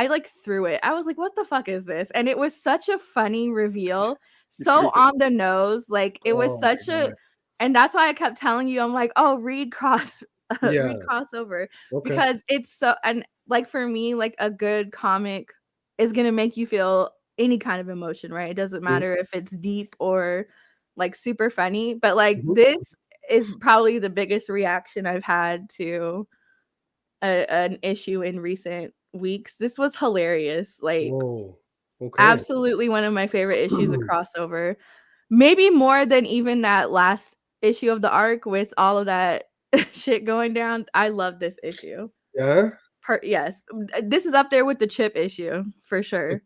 like threw it. I was like, what the fuck is this? And it was such a funny reveal. You So threw it. on the nose. Like it was Oh my such a god. and that's why I kept telling you, I'm like, oh, read read Yeah. crossover Okay. because it's so and like for me, like a good comic is gonna make you feel any kind of emotion, right? It doesn't Mhm. matter if it's deep or like super funny, but like Mhm. this is probably the biggest reaction I've had to an issue in recent weeks. This was hilarious. Like Whoa. Okay. absolutely one of my favorite issues of crossover. Maybe more than even that last issue of the arc with all of that shit going down. I love this issue. Yeah. Yes. This is up there with the chip issue for The sure.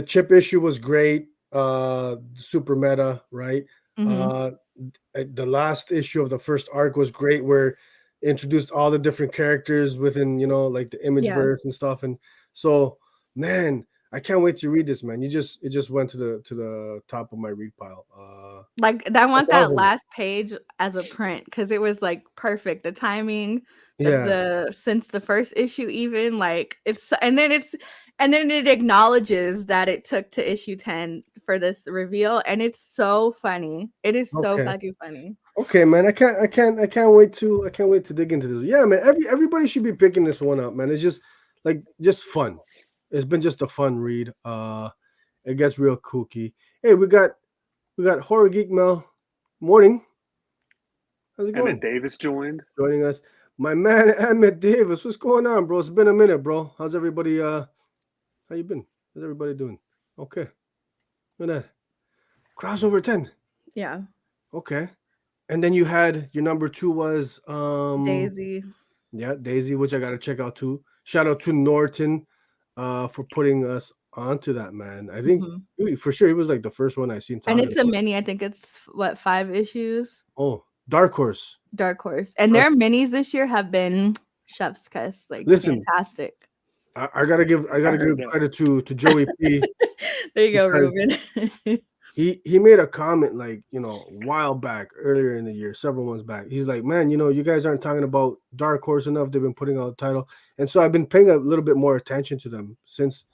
chip issue was great. super meta, right? Mhm. Uh, the last issue of the first arc was great, where it introduced all the different characters within, like the image Yeah. verse and stuff. And so, man, I can't wait to read this, man. It just went to the top of my read pile. Like, I That's want that awesome. last page as a print because it was like perfect. The timing, Yeah. the since the first issue, even like and then it acknowledges that it took to issue 10 for this reveal, and it's so funny. It is so Okay. fucking funny. Okay, man. I can't wait to dig into this. Yeah, man. Everybody should be picking this one up, man. It's just fun. It's been just a fun read. It gets real kooky. Hey, we got Horror Geek Mel. Morning. How's it Emmett going? Davis joined. Joining us. My man Emmett Davis. What's going on, bro? It's been a minute, bro. How's everybody how you been? How's everybody doing? Okay. Look at that. Crossover 10. Yeah. Okay. And then you had your number 2 was Daisy. yeah, Daisy, which I gotta check out too. Shout out to Norton for putting us onto that, man. I think Mhm. for sure he was like the first one I seen And talking it's a about. mini. I think it's what, 5 issues? Oh, Dark Horse. Dark Horse. And Dark- their minis this year have been chef's kiss, like Listen, fantastic. I gotta give I heard that. credit to Joey P. There you go, because Ruben. he made a comment like, a while back, earlier in the year, several months back. He's like, man, you guys aren't talking about Dark Horse enough. They've been putting out the title, and so I've been paying a little bit more attention to them since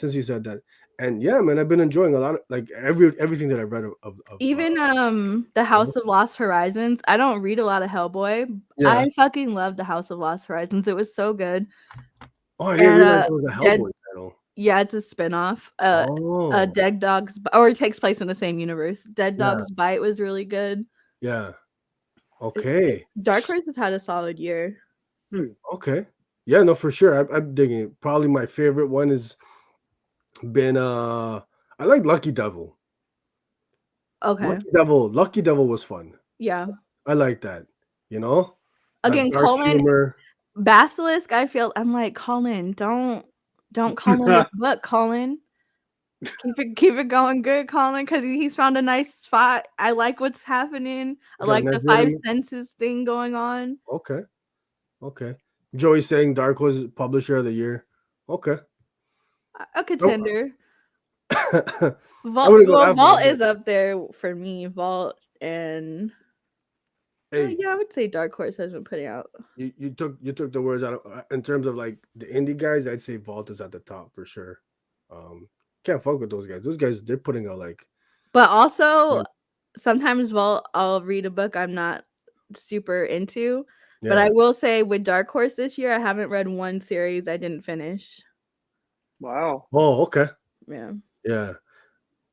he said that. And yeah, man, I've been enjoying a lot of like everything that I've read of Even the House of Lost Horizons. I don't read a lot of Hellboy. yeah. I fucking love the House of Lost Horizons. It was so good. Oh, I didn't And realize it was a Dead Hellboy title. yeah, it's a spin-off. Oh, Dead Dogs or it takes place in the same universe. Dead yeah, Dogs Bite was really good. yeah. It's Okay, Dark Horse has had a solid year. okay. Yeah, no, for sure. I'm digging it. Probably my favorite one has been I like Lucky Devil. Okay. Lucky Devil was fun. Yeah. I like that. That Again, dark Coleman humor. Basilisk, I'm like, Colin, don't Colin this book, Colin. Keep it going good, Colin, because he's found a nice spot. I like what's happening. I Got a like nice the 5 rhythm. senses thing going on. Okay, okay. Joey saying Dark Horse is Publisher of the Year. Okay. A contender. I Vault, wouldn't go well, that far, Vault but is up there for me. Vault and hey, yeah, I would say Dark Horse has been putting out. you took the words out of, in terms of like the indie guys. I'd say Vault is at the top for sure. Can't fuck with those guys. Those guys, they're putting out like But also yeah, sometimes Vault, I'll read a book I'm not super into. But yeah. I will say with Dark Horse this year, I haven't read one series I didn't finish. Wow. Oh, okay. Yeah. Yeah,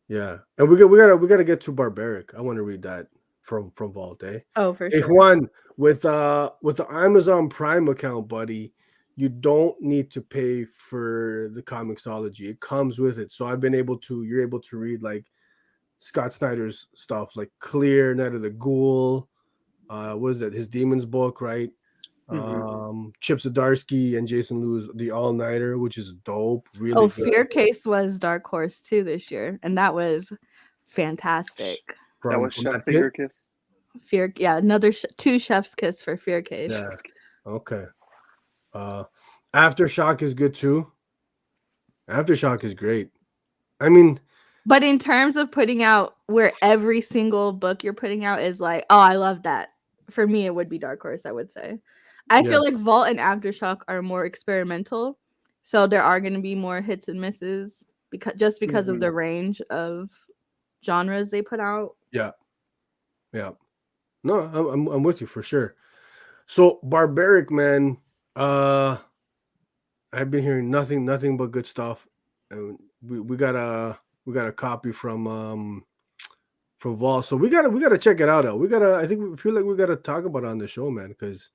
yeah. And we gotta get to Barbaric. I want to read that from Vault, eh? Oh, for If sure. one with the Amazon Prime account, buddy, you don't need to pay for the Comixology. It comes with it. So you're able to read like Scott Snyder's stuff, like Clear, Night of the Ghoul, what is that? His Demons book, right? Chip Zdarsky and Jason Liu's The All Nighter, which is dope, really Oh, good. Fear Case was Dark Horse too this year, and that was fantastic. That was From Chef's that kid? finger kiss. Fear, yeah, another 2 chef's kiss for Fear Case. Yeah. Okay. Aftershock is good too. Aftershock is great. I mean, But in terms of putting out where every single book you're putting out is like, oh, I love that. For me, it would be Dark Horse, I would say. I yeah, feel like Vault and Aftershock are more experimental. So there are going to be more hits and misses because of the range of genres they put out. yeah. No, I'm with you for sure. So Barbaric, man, I've been hearing nothing but good stuff. And we got a copy from Vault. So we gotta check it out. I think we feel like we gotta talk about it on the show, man, because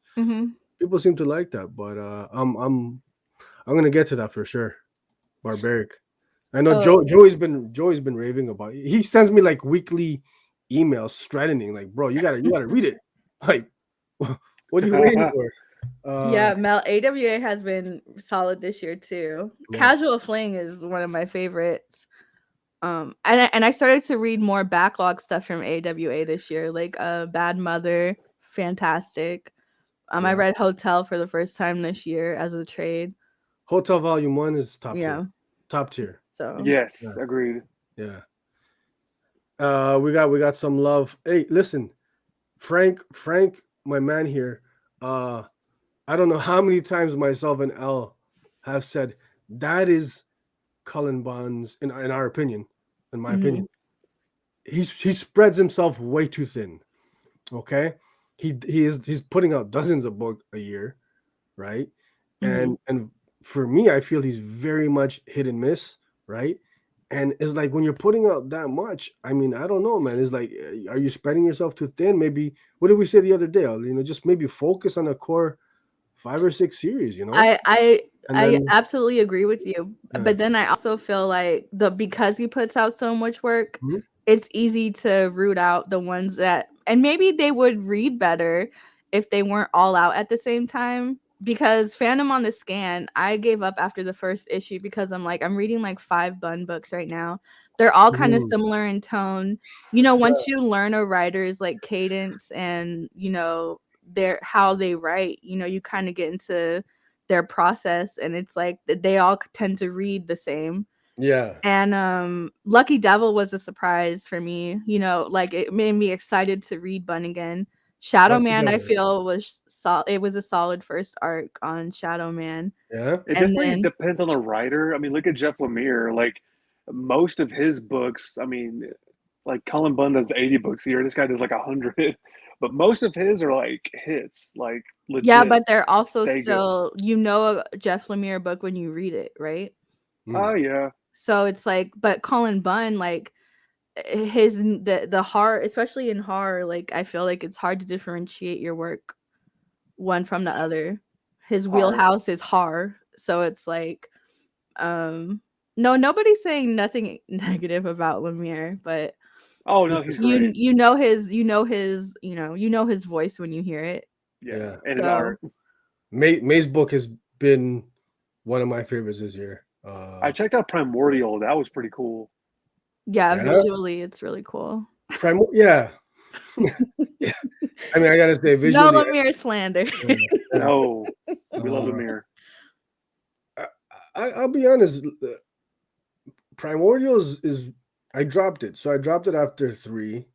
people seem to like that. But I'm gonna get to that for sure. Barbaric. I know Oh. Joey's been raving about it. He sends me like weekly emails threatening, like, bro, you gotta read it. Like, what are you waiting for? Yeah, Mel AWA has been solid this year too. Yeah. Casual Fling is one of my favorites. And I started to read more backlog stuff from AWA this year, like Bad Mother, fantastic. I Yeah. read Hotel for the first time this year as a trade. Hotel Volume 1 is top Yeah. tier. Top tier. So Yes, Yeah. agreed. Yeah. We got some love. Hey, listen, Frank, my man here. I don't know how many times myself and Elle have said that is Cullen Bonds, in our opinion, in my mhm. opinion. He spreads himself way too thin. Okay, he's putting out dozens of books a year, right? And for me, I feel he's very much hit and miss, right? And it's like when you're putting out that much, I mean, I don't know, man. It's like, are you spreading yourself too thin? Maybe what did we say the other day? Just maybe focus on a core 5 or 6 series, and I then absolutely agree with you. yeah. But then I also feel like because he puts out so much work, Mhm. it's easy to root out the ones that, and maybe they would read better if they weren't all out at the same time. Because Phantom on the Scan, I gave up after the first issue because I'm reading like 5 Bun books right now. They're all kind of Mhm. similar in tone. Once you learn a writer's like cadence and their how they write, you kind of get into their process, and it's like they all tend to read the same. Yeah. And Lucky Devil was a surprise for me. Like it made me excited to read Bun again. Shadow Lucky Man, I Devil. feel it was a solid first arc on Shadow Man. Yeah. It And definitely then depends on the writer. I mean, look at Jeff Lemire. Like most of his books, like Cullen Bunn does 80 books a year. This guy does like 100, but most of his are like hits, like yeah, legit but they're also stay good. still a Jeff Lemire book when you read it, right? Mm. Oh yeah, So it's like, but Colin Bunn, like the horror, especially in horror, like I feel like it's hard to differentiate your work one from the other. His hard. wheelhouse is horror, so it's like, no, nobody's saying nothing negative about Lemire, but Oh no, he's great. you know his voice when you hear it. Yeah, Yeah. and his So art. May's book has been one of my favorites this year. I checked out Primordial. That was pretty cool. yeah, Yeah. visually it's really cool. Yeah. Yeah. I mean, I gotta say, No visually, Lemire slander. yeah, yeah. No, we love Uh, Lemire. I'll be honest. Primordials is I dropped it, so I dropped it after 3.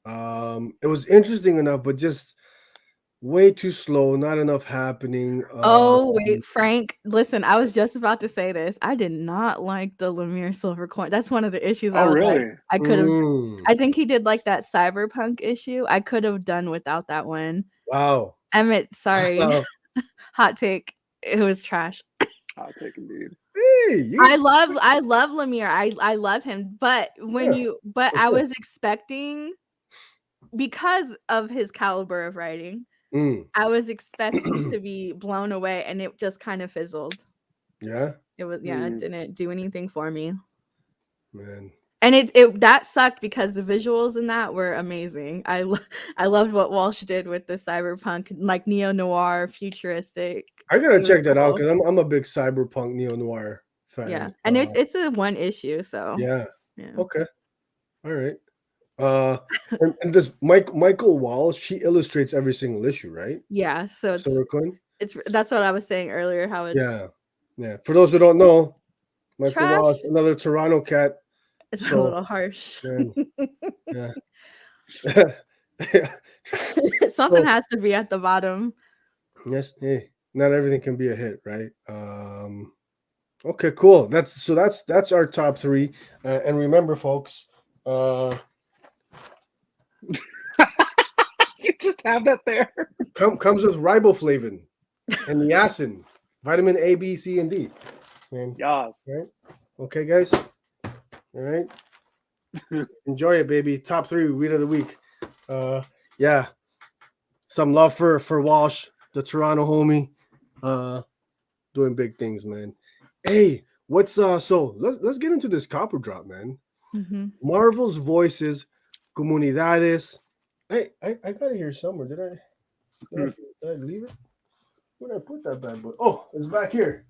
It was interesting enough, but just way too slow. Not enough happening. Oh, wait, Frank, listen, I was just about to say this. I did not like the Lemire Silver Coin. That's one of the issues I Oh was like, really? I could have. mm, I think he did like that cyberpunk issue. I could have done without that one. wow. Emmett, sorry. Wow. Hot take. It was trash. I'll take indeed. Hey, I love Lemire. I love him. But yeah, for I sure. was expecting, because of his caliber of writing, Mm, I was expecting to be blown away, and it just kind of fizzled. yeah, It was, yeah, it Mm. didn't do anything for me. man. And it that sucked because the visuals in that were amazing. I loved what Walsh did with the cyberpunk, like neo noir, futuristic. I gotta It was check that out cool. because I'm a big cyberpunk neo noir Yeah, fan. and it's a one issue, so Yeah. yeah. Okay. All right. Uh, and this Michael Walsh, he illustrates every single issue, right? Yeah, so Silver Coin. that's what I was saying earlier, how it's Yeah. Yeah. For those who don't know, Michael Walsh, trash. another Toronto cat. It's a So, little harsh. man, yeah. Something So, has to be at the bottom. yes, hey, not everything can be a hit, right? Okay, cool. That's our top 3. And remember, folks, You just have that there. comes with riboflavin and niacin, vitamin A, B, C, and D. Man, Yas. right? Okay, guys. All right. Enjoy it, baby. Top 3 read of the week. Yeah. Some love for Walsh, the Toronto homie. Doing big things, man. Hey, what's so let's get into this copper drop, man. Mm-hmm. Marvel's Voices, Comunidades. Hey, I got it here somewhere. Did I leave it? Where did I put that bad boy? Oh, it's back here.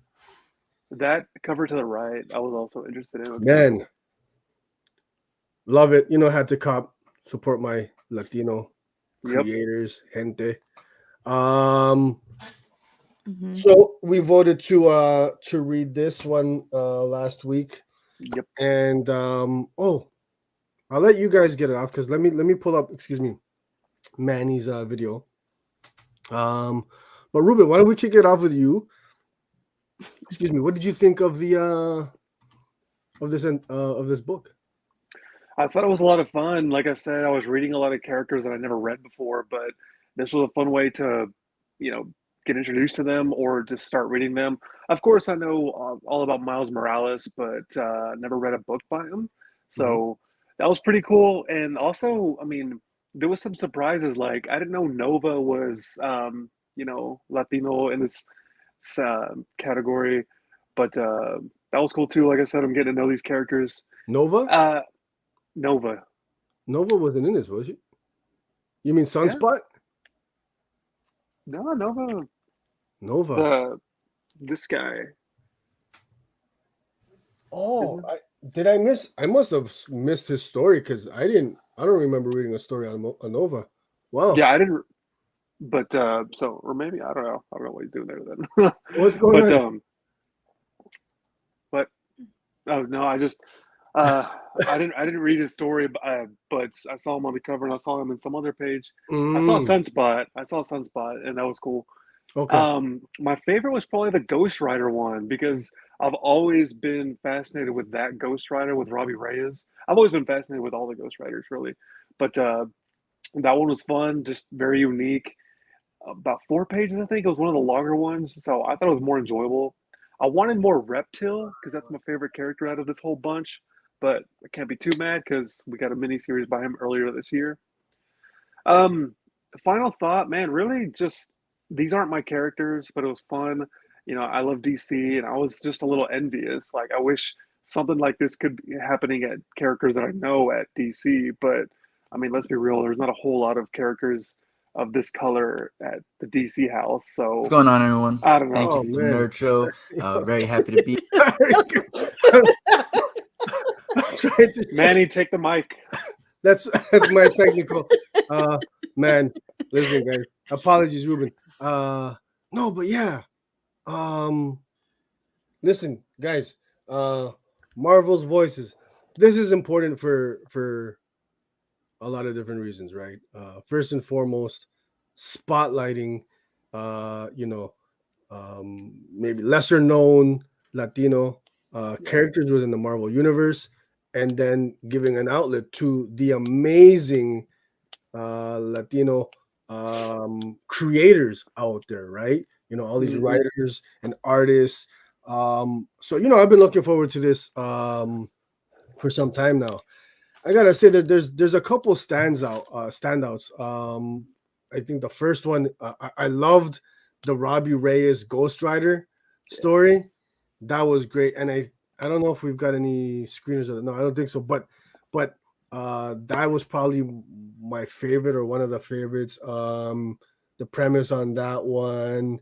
That cover to the right, I was also interested in. It was kind of Man, cool. Love it. Had to support my Latino Yep. creators, gente. Um, Mhm. so we voted to read this one last week, Yep. and I'll let you guys get it off because let me pull up. Excuse me, Manny's video. Um, but Ruben, why don't we kick it off with you? Excuse me. What did you think of the of this book? I thought it was a lot of fun. Like I said, I was reading a lot of characters that I never read before, but this was a fun way to, you know, get introduced to them or just start reading them. Of course, I know all about Miles Morales, but never read a book by him. Mhm. So that was pretty cool. And also, I mean, there was some surprises. Like I didn't know Nova was, Latino in this category, but that was cool too. Like I said, I'm getting to know these characters. Nova. Uh, Nova. Nova wasn't in this, was she? You mean Yeah. Sunspot? No, Nova. Nova. The this guy. Oh, Isn't did I miss? I must have missed his story because I didn't. I don't remember reading a story on Nova. Wow, Yeah, I didn't. But so or maybe I don't know. I don't know what he's doing there then. what's going but on? but oh no, I just uh I didn't read his story, but I saw him on the cover and I saw him in some other page. I saw Mm, Sunspot. I saw Sunspot, and that was cool. okay. My favorite was probably the Ghost Rider one because I've always been fascinated with that Ghost Rider with Robbie Reyes. I've always been fascinated with all the Ghost Riders, really. But that one was fun, just very unique. About 4 pages, I think. It was one of the longer ones, so I thought it was more enjoyable. I wanted more Reptile because that's my favorite character out of this whole bunch, but I can't be too mad because we got a mini series by him earlier this year. Um, Final thought, man, really just these aren't my characters, but it was fun. I love DC and I was just a little envious. Like I wish something like this could be happening at characters that I know at DC, but I mean, let's be real, there's not a whole lot of characters of this color at the DC house. What's So going on, everyone? I don't Thank know. you. Oh This is man. Nerd Show. Very happy to be. I'm trying to. Manny, take the mic. That's my technical. Uh, man, listen, guys. Apologies, Ruben. No, but yeah. Um, listen, guys. Marvel's voices. This is important for a lot of different reasons, right? First and foremost, spotlighting, uh, you know, maybe lesser known Latino Yeah. characters within the Marvel universe, and then giving an outlet to the amazing Latino creators out there, right? All these Hmm. writers and artists. So I've been looking forward to this for some time now. I gotta say that there's a couple standouts. I think the first one I loved the Robbie Reyes Ghost Rider Yeah. story. That was great, and I don't know if we've got any screeners of it. No, I don't think so. But that was probably my favorite or one of the favorites. The premise on that one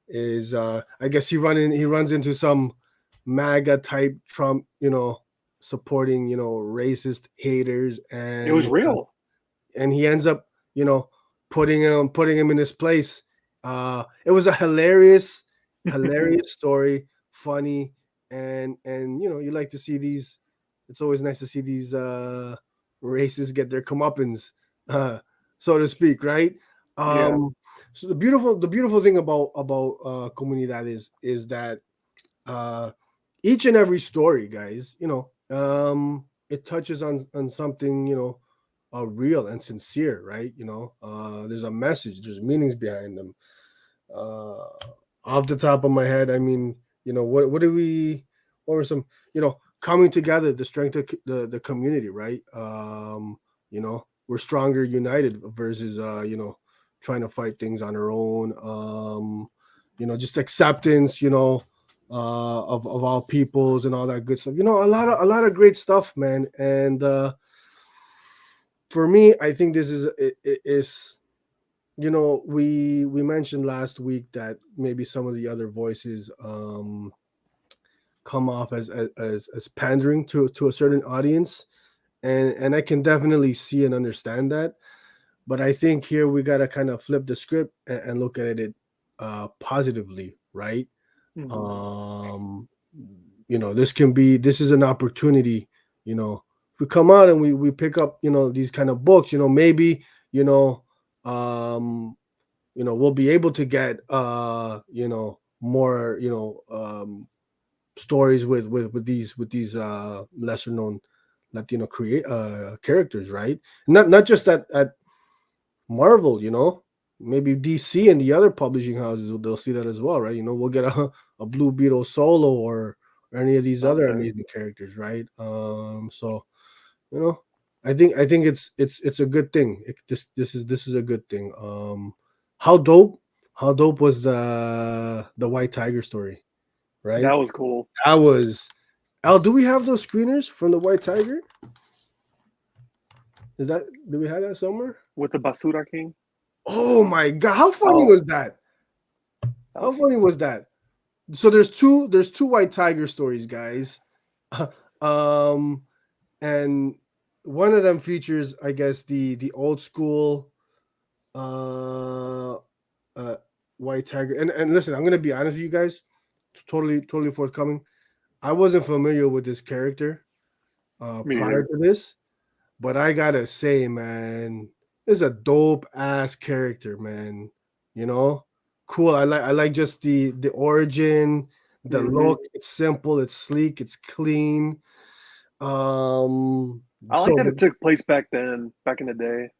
is I guess he runs into some MAGA type Trump, supporting racist haters, It was real. and he ends up putting him in his place. It was a hilarious story, funny, and you like to see these. It's always nice to see these racists get their comeuppance, uh, so to speak, right? Yeah. So the beautiful thing about Comunidades is that uh, each and every story, guys, it touches on something, real and sincere, right? There's a message, there's meanings behind them. Uh, Off the top of my head, I mean, what were some, coming together, the strength of the community, right? We're stronger united versus, trying to fight things on our own. Just acceptance, of all peoples and all that good stuff. A lot of great stuff, man. And for me, I think this is we mentioned last week that maybe some of the other voices come off as pandering to a certain audience, and I can definitely see and understand that. But I think here we gotta kind of flip the script and look at it positively, right? Mhm. This is an opportunity. If we come out and we pick up these kind of books, maybe you know um we'll be able to get more stories with these lesser known Latino create characters, right? Not just at Marvel, maybe DC and the other publishing houses, they'll see that as well, right? We'll get a Blue Beetle solo or any of these other Okay. amazing characters, right? So you know, I think it's a good thing. This is a good thing. How dope was the White Tiger story, right? That was cool. That was Al. Do we have those screeners from the White Tiger? Do we have that somewhere? With the Basura King. Oh my god, how funny Oh, was that? that How was funny was that? So there's two White Tiger stories, guys. um and one of them features, I guess, the old school uh uh White Tiger. And listen, I'm gonna be honest with you guys, totally forthcoming. I wasn't familiar with this character me prior neither. to this, but I gotta say, man, this is a dope ass character, man. You know, cool. I like just the origin, the Hmm. look. It's simple, it's sleek, it's clean. Um, I like so that it took place back then, back in the day.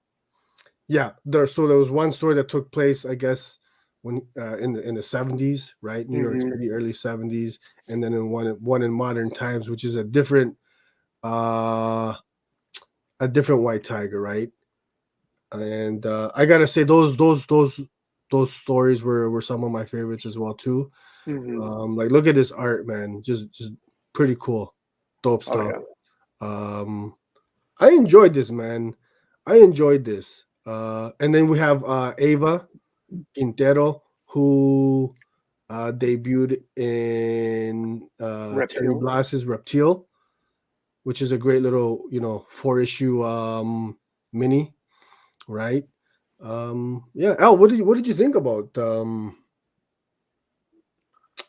yeah, there was one story that took place, I guess, when in the 70s, right? New York Hmm. City, early 70s, and then in one in modern times, which is uh a different White Tiger, right? And I gotta say those stories were some of my favorites as well too. Hmm. Like, look at this art, man, just pretty cool, dope Oh stuff. yeah. um I enjoyed this, man. I enjoyed this. And then we have Ava Quintero, who debuted in Terry Reptile. Blas's Reptile, which is a great little 4 issue mini, right? Yeah, Al, what did you think about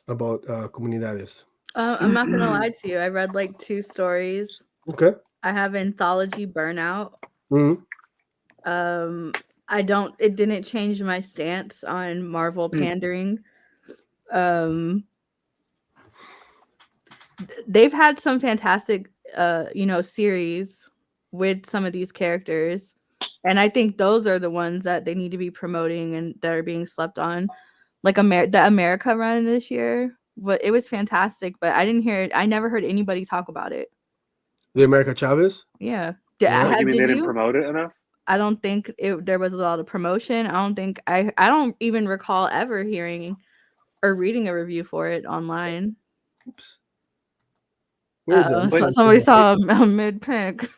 Comunidades? I'm not gonna lie to you. I read like 2 stories. Okay. I have Anthology Burnout. Mhm. I don't. It didn't change my stance on Marvel Hmm. pandering. Um, they've had some fantastic, series with some of these characters, and I think those are the ones that they need to be promoting and that are being slept on. Like the America run this year, but it was fantastic. But I didn't hear it. I never heard anybody talk about it. The America Chavez. Yeah. Yeah. Like, you mean they Did didn't you? promote it enough? I don't think there was a lot of promotion. I don't think I don't even recall ever hearing or reading a review for it online. Oops. Where is it? I'm But So trying somebody to saw a mid pick.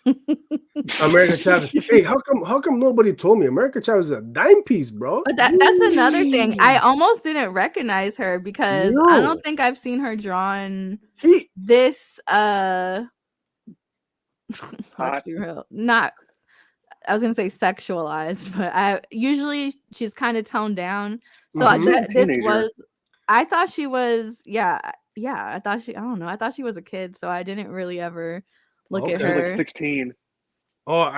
America Chavez. Hey, how come nobody told me America Chavez is a dime piece, bro? But that's another thing. I almost didn't recognize her because I No, don't think I've seen her drawn he. this let's hot. be real. Not I was gonna say sexualized, but I usually she's kind of toned down. So She was a this teenager. was I thought she was yeah, I thought I don't know. I thought she was a kid, so I didn't really ever look at She was Okay. like her. 16. Oh,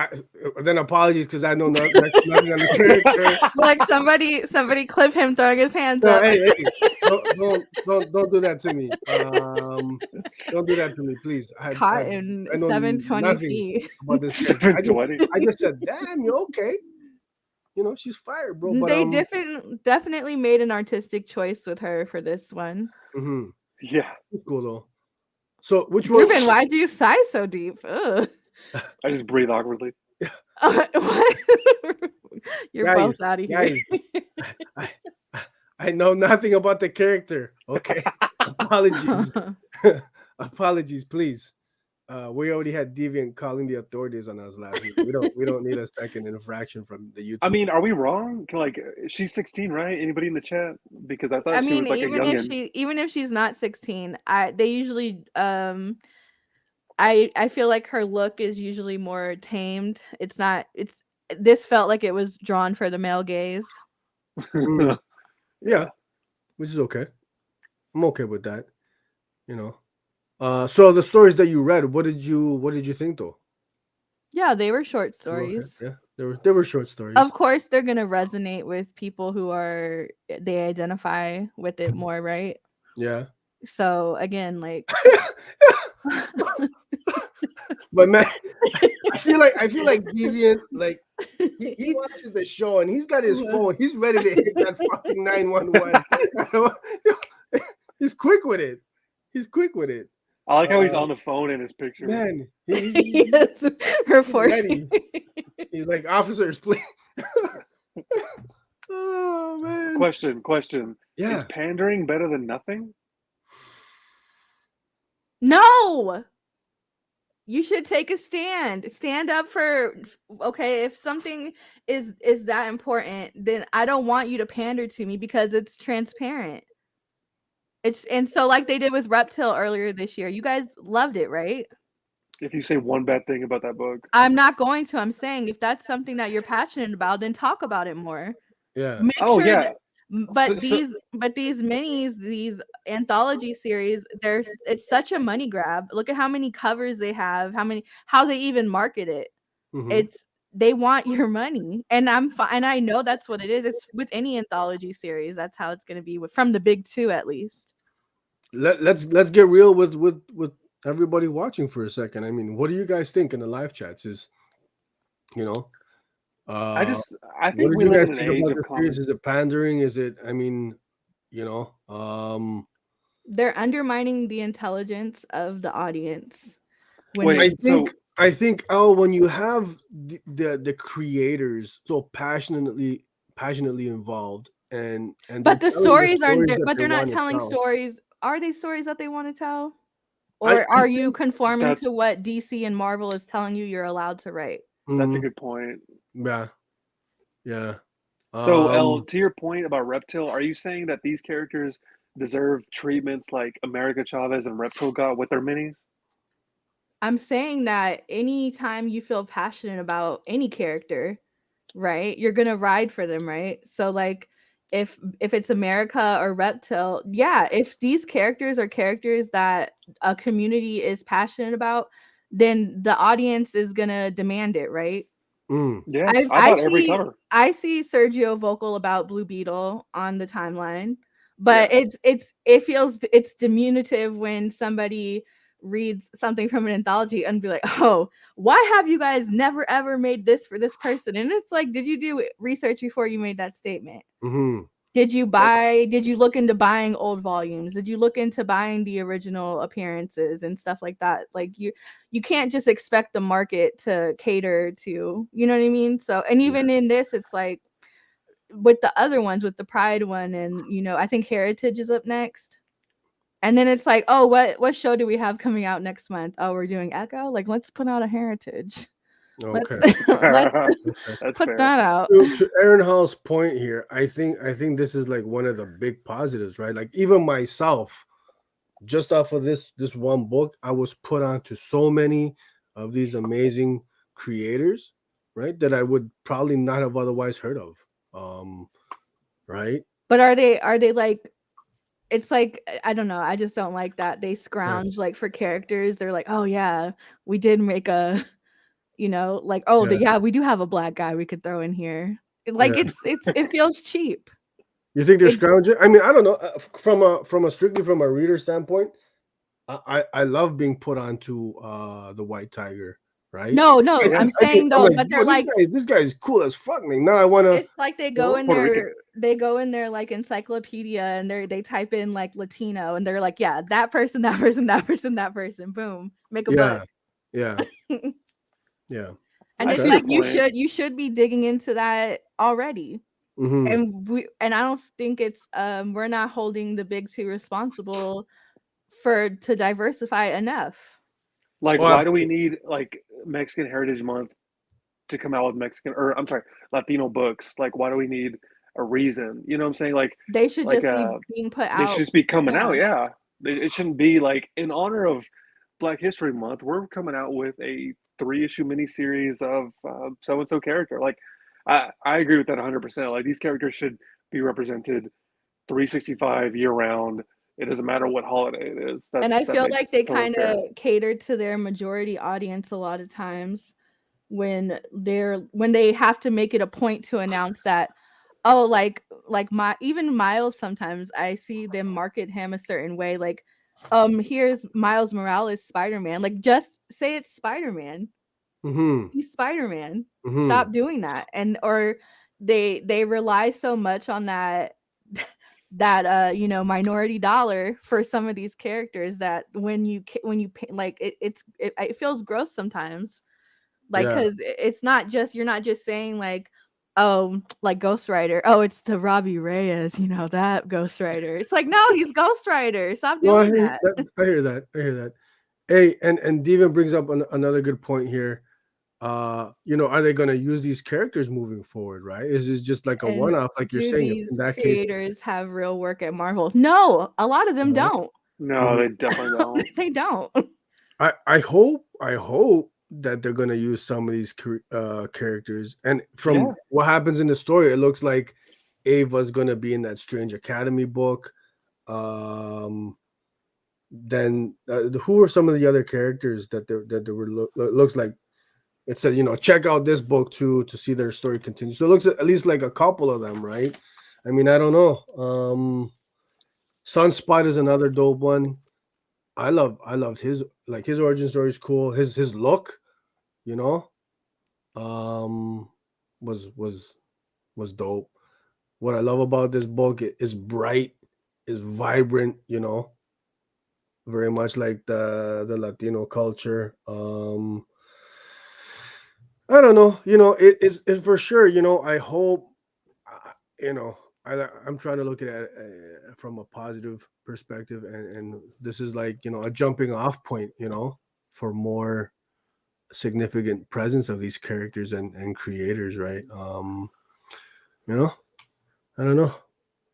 then apologies because I know nothing on the character. Like somebody clip him throwing his hands No, up. hey, don't do that to me. Don't do that to me, please. Caught in I know 720 nothing feet. about this character. I just 720. I just said, damn, you're okay. She's fired, bro. But They definitely made an artistic choice with her for this one. mhm, Yeah. it's cool though. So which one? Ruben, why'd you sigh so deep? Ugh. I just breathe awkwardly. What? You're Guys, both out of here. guys, I, I know nothing about the character. Okay, apologies, apologies, please. We already had Deviant calling the authorities on us last week. We don't need a second infraction from the I YouTube. mean, are we wrong? Like, she's 16, right? Anybody in the chat? Because I I thought she mean, was like a youngin. even if she's not 16, they usually I feel like her look is usually more tamed. This felt like it was drawn for the male gaze. Yeah, which is okay. I'm okay with that. You know. So the stories that you read, what did you think though? Yeah, they were short They were okay. stories. Yeah, they were short stories. Of course, they're gonna resonate with people who they identify with it more, right? Yeah. So again, like, But man, I feel like Deviant, like he watches the show and he's got his phone. He's ready to hit that fucking 911. He's quick with it. I like how he's on the phone in his picture. Man, yes, reporting. He's like, officers, please. Oh man. Question. Yeah. Is pandering better than nothing? No. You should take a stand. Stand up for, okay, if something is that important, then I don't want you to pander to me because it's transparent. And so like they did with Reptile earlier this year. You guys loved it, right? If you say one bad thing about that book. I'm not going to. I'm saying if that's something that you're passionate about, then talk about it more. Yeah. Make Oh sure yeah. that, but these minis, these anthology series, it's such a money grab. Look at how many covers they have, how they even market it. Mhm. They want your money, and I'm fine. And I know that's what it is. It's with any anthology series. That's how it's going to be from the big two, at least. Let's get real with everybody watching for a second. I mean, what do you guys think in the live chats? Is I think what did we you live guys in an think age about of the series? comments. Is it pandering? Is it? I mean, They're undermining the intelligence of the audience. Wait, I think when you have the creators so passionately involved and but the stories aren't there, that but they they're not want to telling tell. stories. Are they stories that they want to tell? I Or are you think conforming to what DC and Marvel is telling you you're allowed to write? That's a good point. Yeah. So, Elle, to your point about Reptile, are you saying that these characters deserve treatments like America Chavez and Reptile got with their minis? I'm saying that anytime you feel passionate about any character, right, you're gonna ride for them, right? So like if it's America or Reptile, yeah, if these characters are characters that a community is passionate about, then the audience is gonna demand it, right? Yeah, I bought every cover. I see Sergio vocal about Blue Beetle on the timeline, but it feels it's diminutive when somebody reads something from an anthology and be like, oh, why have you guys never ever made this for this person? And it's like, did you do research before you made that statement? Did you look into buying old volumes? Did you look into buying the original appearances and stuff like that? Like you can't just expect the market to cater to, you know what I mean? So, and even in this, it's like with the other ones, with the Pride one, and I think Heritage is up next. And then it's like, oh, what show do we have coming out next month? Oh, we're doing Echo. Like, let's put out a Heritage. Okay. Let's put that out. To Aaron Hall's point here, I think this is like one of the big positives, right? Like even myself, just off of this one book, I was put on to so many of these amazing creators, right? That I would probably not have otherwise heard of. Right? But are they like, it's like, I don't know, I just don't like that they scrounge like for characters. They're like, oh yeah, we did make a like, oh we do have a black guy we could throw in here. Like it feels cheap. You think they're scrounging? I mean, I don't know. From a strictly from a reader standpoint, I love being put onto the White Tiger, right? No, I'm saying though, but they're like, this guy is cool as fuck. Like, now I want to. It's like they go in their like encyclopedia and they type in like Latino and they're like, yeah, that person, boom, make a book. Yeah. And it's like you should be digging into that already. And I don't think it's we're not holding the big two responsible to diversify enough. Like, why do we need like Mexican Heritage Month to come out with Latino books? Like, why do we need a reason? You know what I'm saying? Like, they should just be being put out. They should just be coming out. Yeah, it shouldn't be like in honor of Black History Month, we're coming out with a 3-issue miniseries of so and so character. Like, I agree with that 100%. Like, these characters should be represented 365 year round. It doesn't matter what holiday it is. And I That feel like makes they total kind fair. of cater to their majority audience a lot of times when they have to make it a point to announce that, oh, like my even Miles, sometimes I see them market him a certain way, like, here's Miles Morales Spider-Man. Like, just say it's Spider-Man. Mm-hmm. He's Spider-Man. Mm-hmm. Stop doing that. And or they rely so much on that minority dollar for some of these characters that when you like it feels gross sometimes, like, Yeah. because it's not just, you're not just saying like, oh, like Ghost Rider, oh, it's the Robbie Reyes, that Ghost Rider. It's like, no, he's Ghost Rider. Stop No, doing that. I hear that. I hear that. Hey, and Devin brings up another good point here. Are they going to use these characters moving forward? Right? Is this just like a And one-off, like you're do saying? these In that case, creators have real work at Marvel? No, a lot of them no. don't. No, they definitely don't. They don't. I hope that they're going to use some of these characters. And from what happens in the story, it looks like Ava's going to be in that Strange Academy book. Then who are some of the other characters that there were looks like it said, check out this book to see their story continue. So it looks at least like a couple of them, right? I mean, I don't know. Sunspot is another dope one. I loved his origin story is cool. His look, um, was dope. What I love about this book is bright, is vibrant, very much like the Latino culture. I don't know, it's for sure. I hope, you know, I'm trying to look at it from a positive perspective, and this is like a jumping off point, for more significant presence of these characters and creators, right? I don't know.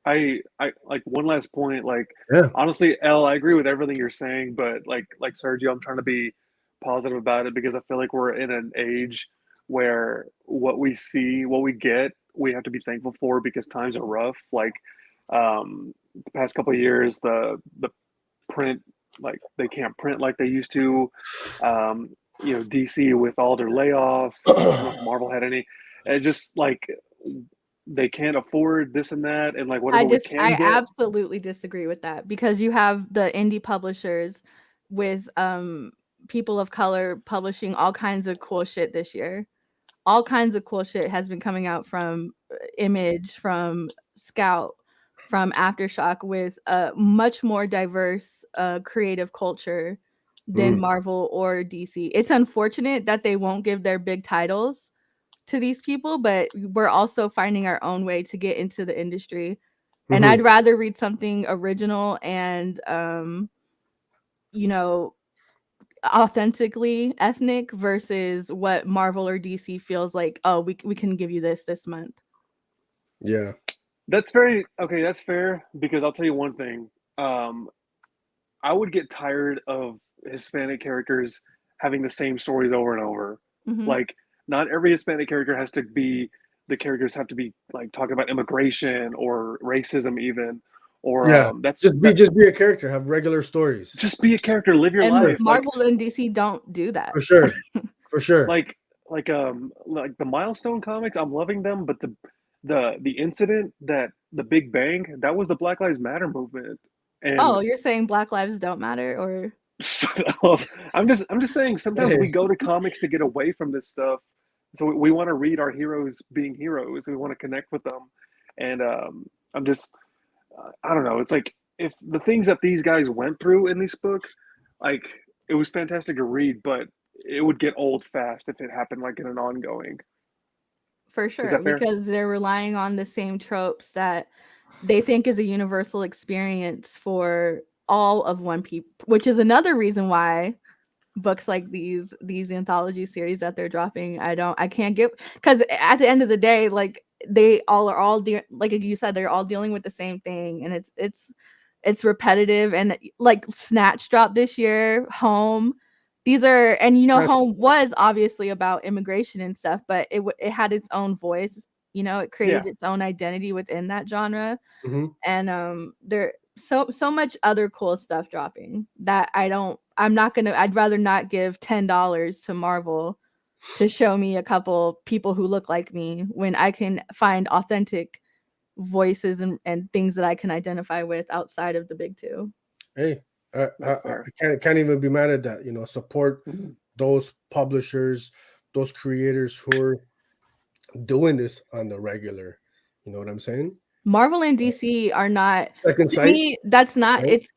I like one last point. Like, Yeah. honestly, Elle, I agree with everything you're saying, but like Sergio, I'm trying to be positive about it because I feel like we're in an age where what we see, what we get, we have to be thankful for because times are rough. Like, the past couple of years, the print, like, they can't print like they used to. DC with all their layoffs. I don't know if Marvel had any. And just like they can't afford this and that, and like whatever we can I get. absolutely disagree with that, because you have the indie publishers with people of color publishing all kinds of cool shit this year. All kinds of cool shit has been coming out from Image, from Scout, from Aftershock, with a much more diverse creative culture than Marvel or DC. It's unfortunate that they won't give their big titles to these people, but we're also finding our own way to get into the industry. And I'd rather read something original and authentically ethnic versus what Marvel or DC feels like, oh, we can give you this month. Yeah. That's very okay. That's fair, because I'll tell you one thing. I would get tired of Hispanic characters having the same stories over and over. Like, not every Hispanic character has to be, the characters have to be like talking about immigration or racism even, or Yeah. that's Just be a character, have regular stories. just be a character, live your And life. Marvel and DC don't do that. For sure. For sure. Like the Milestone comics, I'm loving them, but the incident, that the Big Bang, that was the Black Lives Matter movement. And oh, you're saying Black Lives don't matter? Or I'm just saying, sometimes we Hey. go to comics to get away from this stuff. So we want to read our heroes being heroes. We want to connect with them. And I'm just, I don't know. It's like, if the things that these guys went through in this book, like, it was fantastic to read, but it would get old fast if it happened like in an ongoing. for Is sure, that fair? because they're relying on the same tropes that they think is a universal experience for all of One Piece, which is another reason why books like these anthology series that they're dropping, I can't get, because at the end of the day, like, they all are like you said, they're all dealing with the same thing, and it's It's repetitive, and like Snatch dropped this year, Home. These are, and you know, That's- Home was obviously about immigration and stuff, but it had its own voice. You know, it created its own identity within that genre. Mhm. And there so much other cool stuff dropping that I'd rather not give $10 to Marvel to show me a couple people who look like me when I can find authentic voices and things that I can identify with outside of the big two. Hey, I That's fair. can't even be mad at that. You know, support Mhm. those publishers, those creators who are doing this on the regular. You know what I'm saying? Marvel and DC are not, Second to sight. me, that's not, right?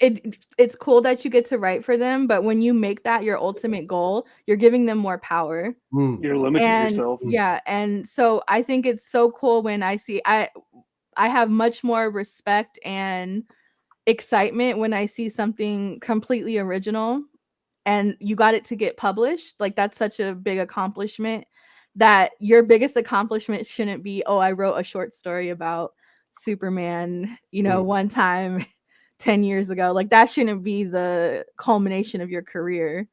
it's cool that you get to write for them, but when you make that your ultimate goal, you're giving them more power. Mm. You're limiting And yourself. yeah, and so I think it's so cool when I have much more respect and excitement when I see something completely original and you got it to get published. Like, that's such a big accomplishment, that your biggest accomplishment shouldn't be, oh, I wrote a short story about Superman, you know, one time 10 years ago. Like, that shouldn't be the culmination of your career.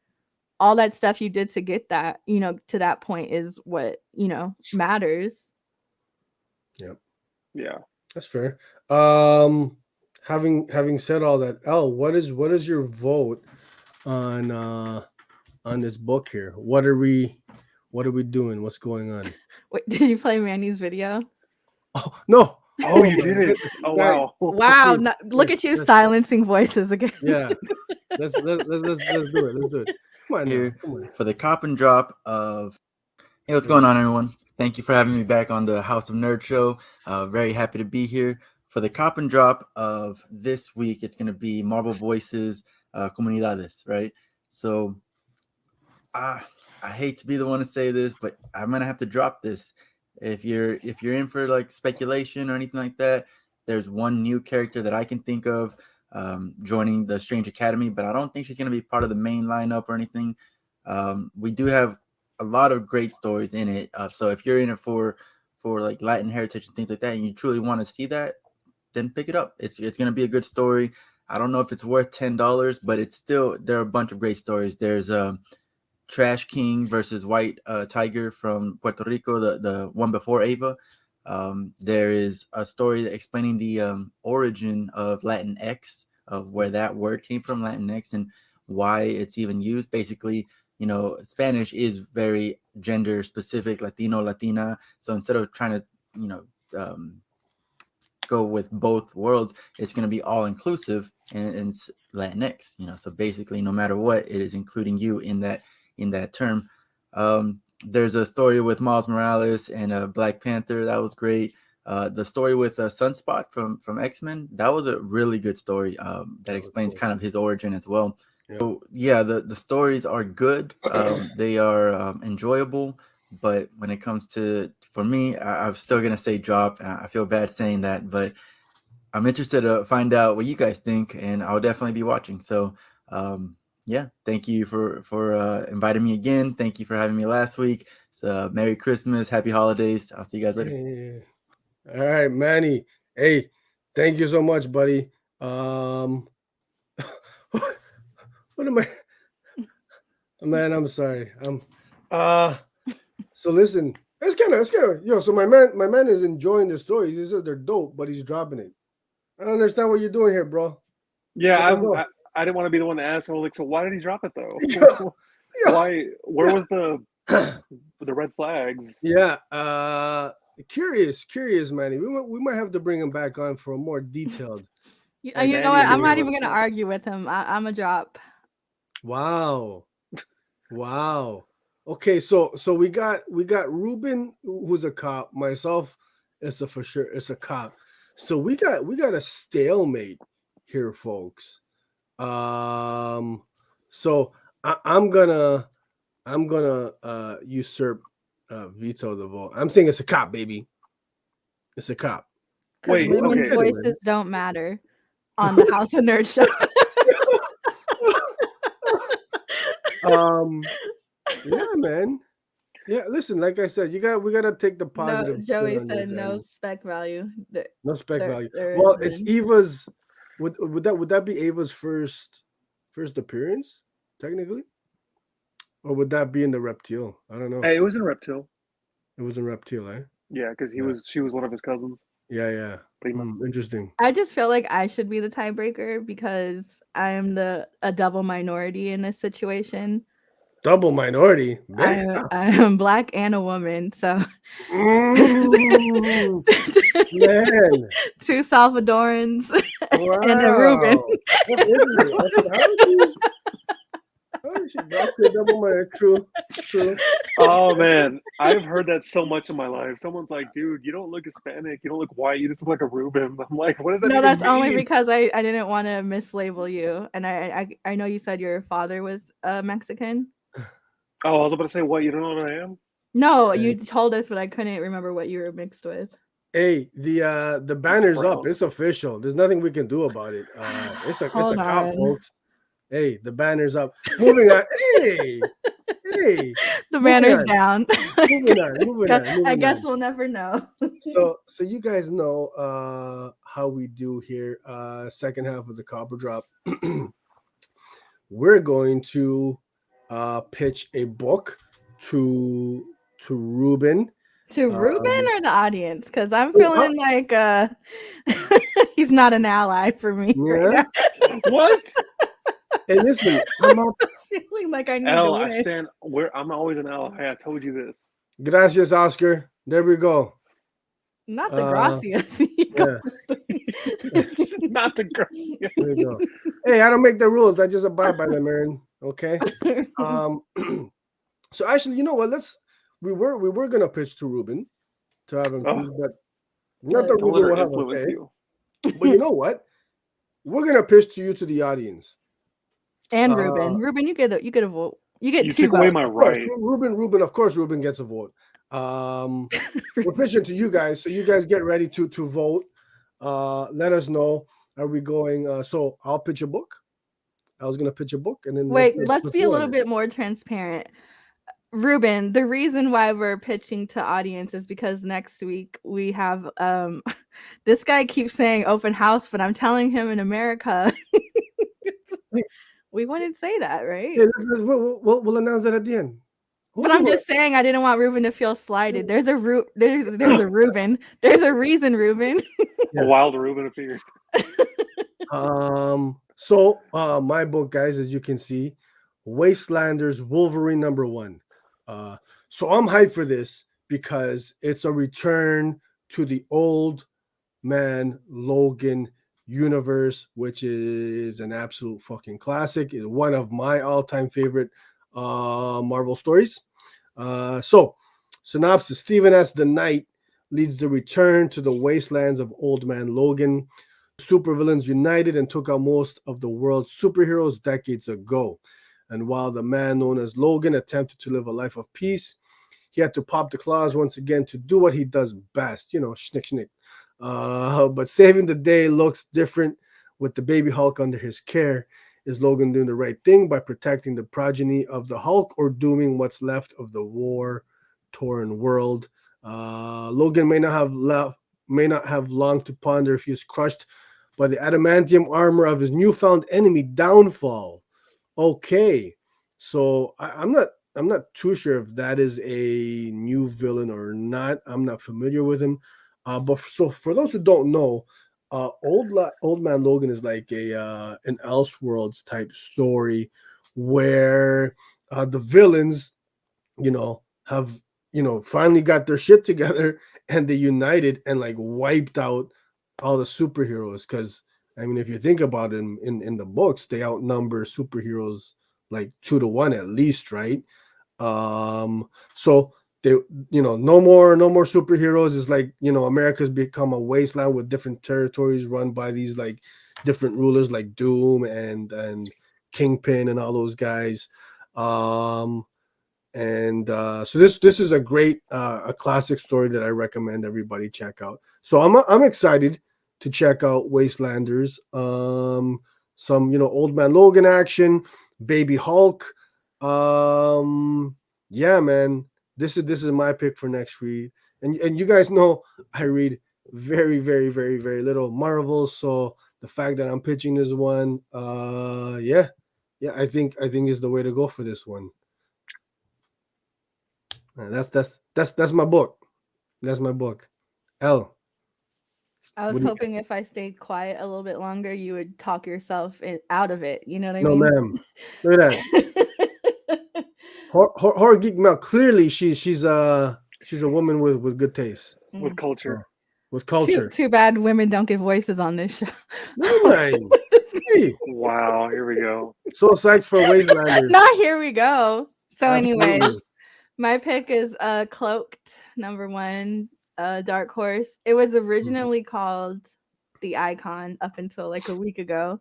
All that stuff you did to get that, you know, to that point is what, you know, matters. Yep, Yeah. that's fair. Having said all that, Elle, what is your vote on this book here? What are we doing? What's going on? Wait, did you play Manny's video? Oh no! Oh, you my did it. goodness, Oh, guys. wow. Wow, Please, look please, at you let's- silencing voices again. Yeah, let's do it. Let's do it. Come on now. Here Come on. for the cop and drop of. Hey, what's going on, everyone? Thank you for having me back on the House of Nerd show. Very happy to be here. For the cop and drop of this week, it's going to be Marvel Voices Comunidades, right? So I hate to be the one to say this, but I'm going to have to drop this. If you're in for like speculation or anything like that, there's one new character that I can think of joining the Strange Academy, but I don't think she's going to be part of the main lineup or anything. We do have a lot of great stories in it. So if you're in it for like Latin heritage and things like that, and you truly want to see that, then pick it up. It's going to be a good story. I don't know if it's worth $10, but it's still, there are a bunch of great stories. There's Trash King versus White Tiger from Puerto Rico, the one before Ava. There is a story explaining the origin of Latinx, of where that word came from, Latinx, and why it's even used. Basically, you know, Spanish is very gender specific, Latino, Latina. So instead of trying to, you know, go with both worlds, it's going to be all inclusive and Latinx, you know. So basically, no matter what, it is including you in that term. There's a story with Miles Morales and Black Panther that was great. The story with Sunspot from X-Men, that was a really good story that explains kind of his origin as well. Yeah. So yeah, the stories are good. They are enjoyable, but when it comes to, for me, I'm still gonna say drop. I feel bad saying that, but I'm interested to find out what you guys think, and I'll definitely be watching. So yeah, thank you for inviting me again. Thank you for having me last week. So Merry Christmas, Happy Holidays. I'll see you guys later. Yeah. All right, Manny. Hey, thank you so much, buddy. What am I? Man, I'm sorry. So listen, it's kind of yo. So my man is enjoying the stories. He says they're dope, but he's dropping it. I don't understand what you're doing here, bro. Yeah, Let him go. I didn't want to be the one to ask. So, like, so why did he drop it though? Yo, Why? Where was the red flags? Yeah, curious, Manny. We might have to bring him back on for a more detailed. You Manny, know what? I'm not you even know, gonna argue with him. I'm a drop. Wow. Okay, so we got Ruben, who's a cop. Myself, it's a cop. So we got a stalemate here, folks. So I'm gonna usurp veto the vote. I'm saying it's a cop, baby. It's a cop. Because Wait, women's okay. voices don't matter on the House of Nerd show. Yeah, man. Yeah, listen, like I said, we gotta take the No, positive. Joey on said this no and spec value. no spec value. there Well, is it's none. would that be Ava's first appearance technically, or would that be in the Reptile? I don't know. Hey, it was in Reptile. It was in Reptile, eh? Yeah, because Yeah. she was one of his cousins. Yeah. Prima. Interesting. I just feel like I should be the tiebreaker because I am a double minority in this situation. Double minority. I am Black and a woman, so Mm, man. 2 Salvadorans Wow. and a Ruben. That's interesting. I said, how is she double minority? True. Oh man, I've heard that so much in my life. Someone's like, "Dude, you don't look Hispanic. You don't look white. You just look like a Ruben." I'm like, "What does that No, even that's mean?" only because I didn't want to mislabel you, and I know you said your father was Mexican. Oh, I was about to say, "What? You don't know what I am?" No, Hey. you told us, but I couldn't remember what you were mixed with. Hey, the banner's up. brown. It's official. There's nothing we can do about it. It's a Hold cop, on. folks. Hey, the banner's up. Moving on. Hey. The moving banner's on. down. Moving on. I guess we'll never know. So you guys know how we do here. Second half of the Copper Drop. We're going to pitch a book to Ruben. To Ruben or the audience? Because I'm Oh, feeling like he's not an ally for me right Yeah. now. What? Hey, listen, I'm up. Feeling like I need to Elle, I win. stand where I'm always an L. Hey, I told you this. Gracias, Oscar. There we go. Not the Uh, gracias. Yeah, Not the girl. there we go. Hey, I don't make the rules. I just abide by them, Aaron. Okay. So actually, you know what? We were gonna pitch to Ruben to have him Oh. choose, but not that Don't let Ruben her will have a influence say. you. But you know what? We're gonna pitch to you, to the audience. And Ruben. Ruben, you get a vote. You get You 2 took away votes. my Of course, right. Ruben. Of course, Ruben gets a vote. We're pitching to you guys, so you guys get ready to vote. Let us know. Are we going? So I'll pitch a book. I was gonna pitch a book, and then Wait, let's be a vote on little it. bit more transparent. Ruben, the reason why we're pitching to audience is because next week we have this guy keeps saying open house, but I'm telling him in America we wouldn't say that, right? Yeah, we'll announce that at the end. But I'm just saying I didn't want Ruben to feel slighted. There's a Ruben. There's a reason, Ruben. Yeah. A wild Ruben appeared. So my book, guys, as you can see, Wastelanders Wolverine #1. So I'm hyped for this because it's a return to the old man Logan universe, which is an absolute fucking classic. It's one of my all-time favorite Marvel stories. So synopsis: Stephen S. the Knight leads the return to the wastelands of Old Man Logan. Supervillains united and took out most of the world's superheroes decades ago. And while the man known as Logan attempted to live a life of peace, he had to pop the claws once again to do what he does best, schnick, schnick. But saving the day looks different with the baby Hulk under his care. Is Logan doing the right thing by protecting the progeny of the Hulk, or doing what's left of the war-torn world? Logan may not have long to ponder if he is crushed by the adamantium armor of his newfound enemy, Downfall. Okay, so I'm not too sure if that is a new villain or not. I'm not familiar with him. But for those who don't know, Old Man Logan is like an Elseworlds type story where the villains, have finally got their shit together and they united and like wiped out all the superheroes. Because I mean, if you think about it, in the books, they outnumber superheroes like 2-1 at least, right? So they, no more superheroes. Is like, America's become a wasteland with different territories run by these like different rulers like Doom and Kingpin and all those guys. And so this is a great a classic story that I recommend everybody check out. So I'm excited to check out Wastelanders. Some Old Man Logan action, Baby Hulk. Yeah, man, this is my pick for next week. And you guys know I read very, very, very, very little Marvel, so the fact that I'm pitching this one, yeah, I think is the way to go for this one. That's my book. That's my book. Elle. I was What do you- hoping if I stayed quiet a little bit longer, you would talk yourself out of it. You know what I No, mean? ma'am. Look at that. Horror geek Mel. Clearly, she's a woman with good taste, with culture. with culture. Too bad women don't get voices on this show. No, man. Hey, Wow, here we go. so psyched for Wastelanders. Not here we go. So, Absolutely. anyways, my pick is Cloaked, number 1, Dark Horse. It was originally called The Icon up until like a week ago.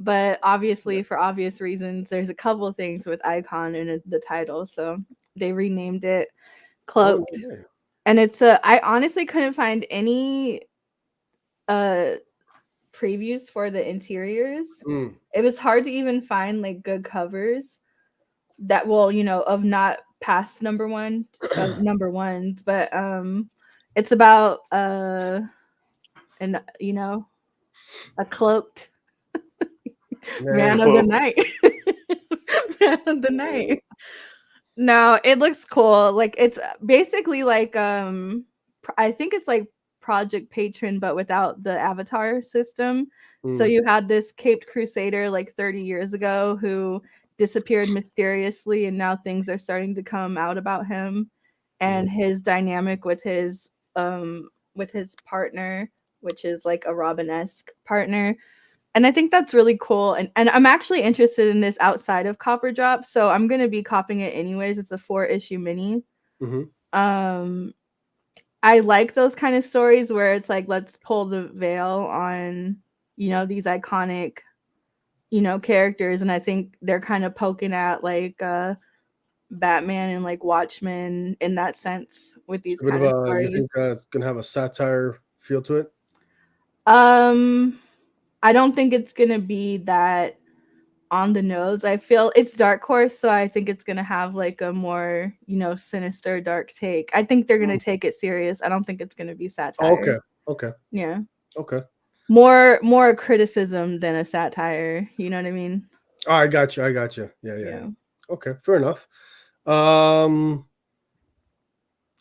But obviously, for obvious reasons, there's a couple of things with Icon in the title. So they renamed it Cloaked. Oh, yeah. And it's I honestly couldn't find any previews for the interiors. Mm. It was hard to even find like good covers that will, of not past number ones, but it's about a cloaked man of the night. Man of the night. No, it looks cool. Like it's basically like I think it's like Project Patron, but without the avatar system. So you had this Caped Crusader like 30 years ago who disappeared mysteriously, and now things are starting to come out about him and his dynamic with his partner, which is like a Robin-esque partner. And I think that's really cool. And I'm actually interested in this outside of Copper Drop, so I'm gonna be copping it anyways. It's a 4-issue mini. Mm-hmm. I like those kind of stories where it's like, let's pull the veil on, these iconic, characters. And I think they're kind of poking at like Batman and like Watchmen in that sense with these kind of stories. You think it's gonna have a satire feel to it? I don't think it's gonna be that on the nose. I feel it's Dark Horse, so I think it's gonna have like a more, sinister, dark take. I think they're gonna take it serious. I don't think it's gonna be satire. Okay. Yeah. Okay. More criticism than a satire. You know what I mean? Oh, I got you. Yeah. Okay, fair enough. Yeah.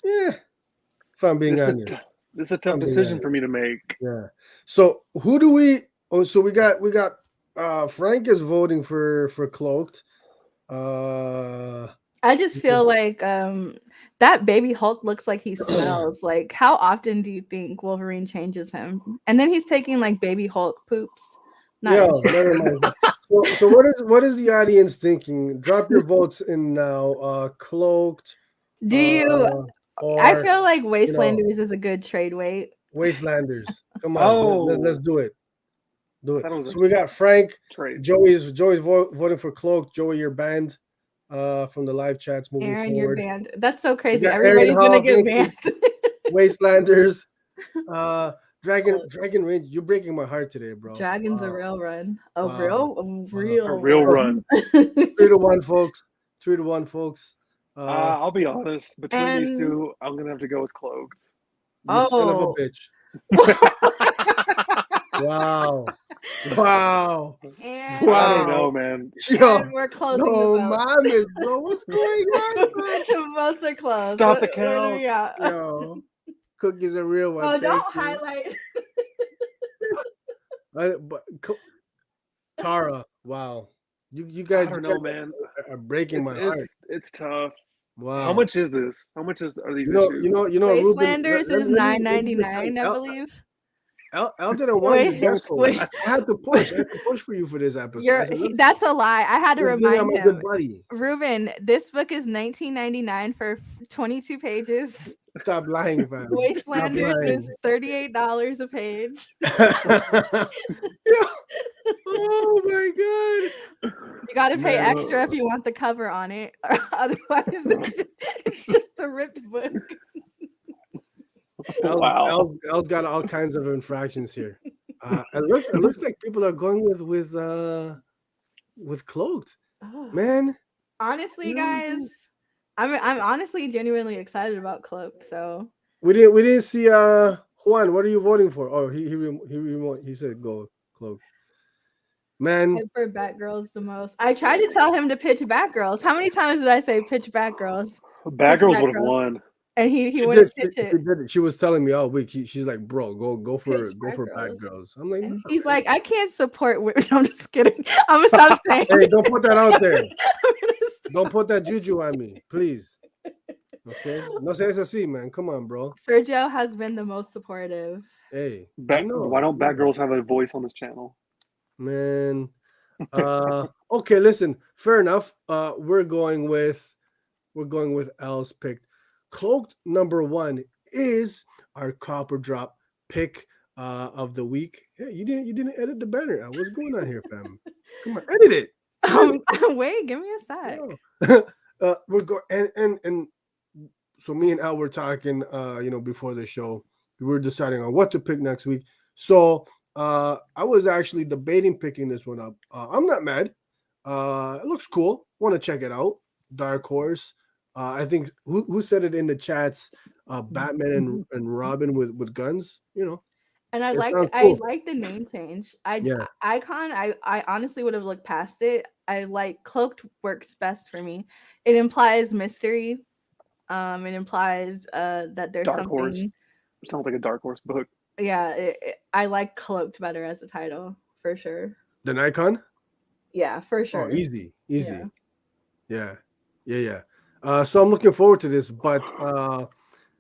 If I'm being honest, this is a tough decision for me to make. Yeah. So who do we? Oh, so we got Frank is voting for Cloaked. I just feel like that baby Hulk looks like he smells. Like, how often do you think Wolverine changes him? And then he's taking like baby Hulk poops. Never mind. So what is the audience thinking? Drop your votes in now. Cloaked. Do you? I feel like Wastelanders is a good trade weight. Wastelanders. Come on, let's do it. So we got Frank. Trade. Joey's voting for Cloaked. Joey, you're banned from the live chats moving Aaron, forward. you're banned. That's so crazy. Everybody's gonna get banned. Wastelanders. Dragon Range, you're breaking my heart today, bro. Dragon's a real run. A real run. 3-1, folks. 3-1, folks. I'll be honest. Between these two, I'm gonna have to go with Cloaked. You son of a bitch. Wow. And I don't know, man. Yo, we're closing. No, mom is bro. What's going on? The votes are closed. Stop the count. Yo, Cookie's a real one. Oh, don't highlight. Tara, wow. You guys, I don't know, man. Are breaking my heart. It's tough. Wow. How much is this? How much are these? Wastelanders is $9.99, I believe. Elle didn't want to guess for I had to push for you for this episode. That's a lie. I had to remind him. Good buddy. Ruben, this book is $19.99 for 22 pages. Stop lying, fam. Wastelanders is $38 a page. Oh my god! You got to pay extra if you want the cover on it. Otherwise, it's just a ripped book. Wow. Elle's got all kinds of infractions here. It looks like people are going with Cloaked. Oh. Man. Honestly, guys, I'm honestly genuinely excited about Cloaked. So we didn't see Juan. What are you voting for? Oh, he said go Cloak. Man, Head for Batgirls the most. I tried to tell him to pitch Batgirls. How many times did I say pitch Batgirls? Bad Pitch Girls would have Batgirls. won. And he she wouldn't did. pitch it. She did it. She was telling me all week. She's like, bro, go for Pitch Bad Batgirls. Girls. I'm like, And nah, he's man. like, I can't support women. I'm just kidding. I'm gonna stop saying. Hey, don't put that out there. I'm gonna stop. Don't put that juju on me, please. Okay, no seas así, man. Come on, bro. Sergio has been the most supportive. Hey, I know. Why don't I Bad know. Girls have a voice on this channel? Man. Okay, listen. Fair enough. We're going with Al's pick. Cloaked number 1 is our copper drop pick of the week. Yeah, you didn't edit the banner. What's going on here, fam? Come on, edit it. Wait, give me a sec. Yeah. We're going and so me and Al were talking before the show. We were deciding on what to pick next week. So I was actually debating picking this one up. I'm not mad. It looks cool. Want to check it out. Dark Horse. I think who said it in the chats? Batman and Robin with guns. And I it like sounds I cool. like the name change. Yeah. Icon. I honestly would have looked past it. I like Cloaked works best for me. It implies mystery. It implies that there's Dark something. Horse. Sounds like a Dark Horse book. Yeah, I like Cloaked better as a title for sure. The Nikon. Yeah, for sure. Oh, easy. Yeah. Yeah. So I'm looking forward to this, but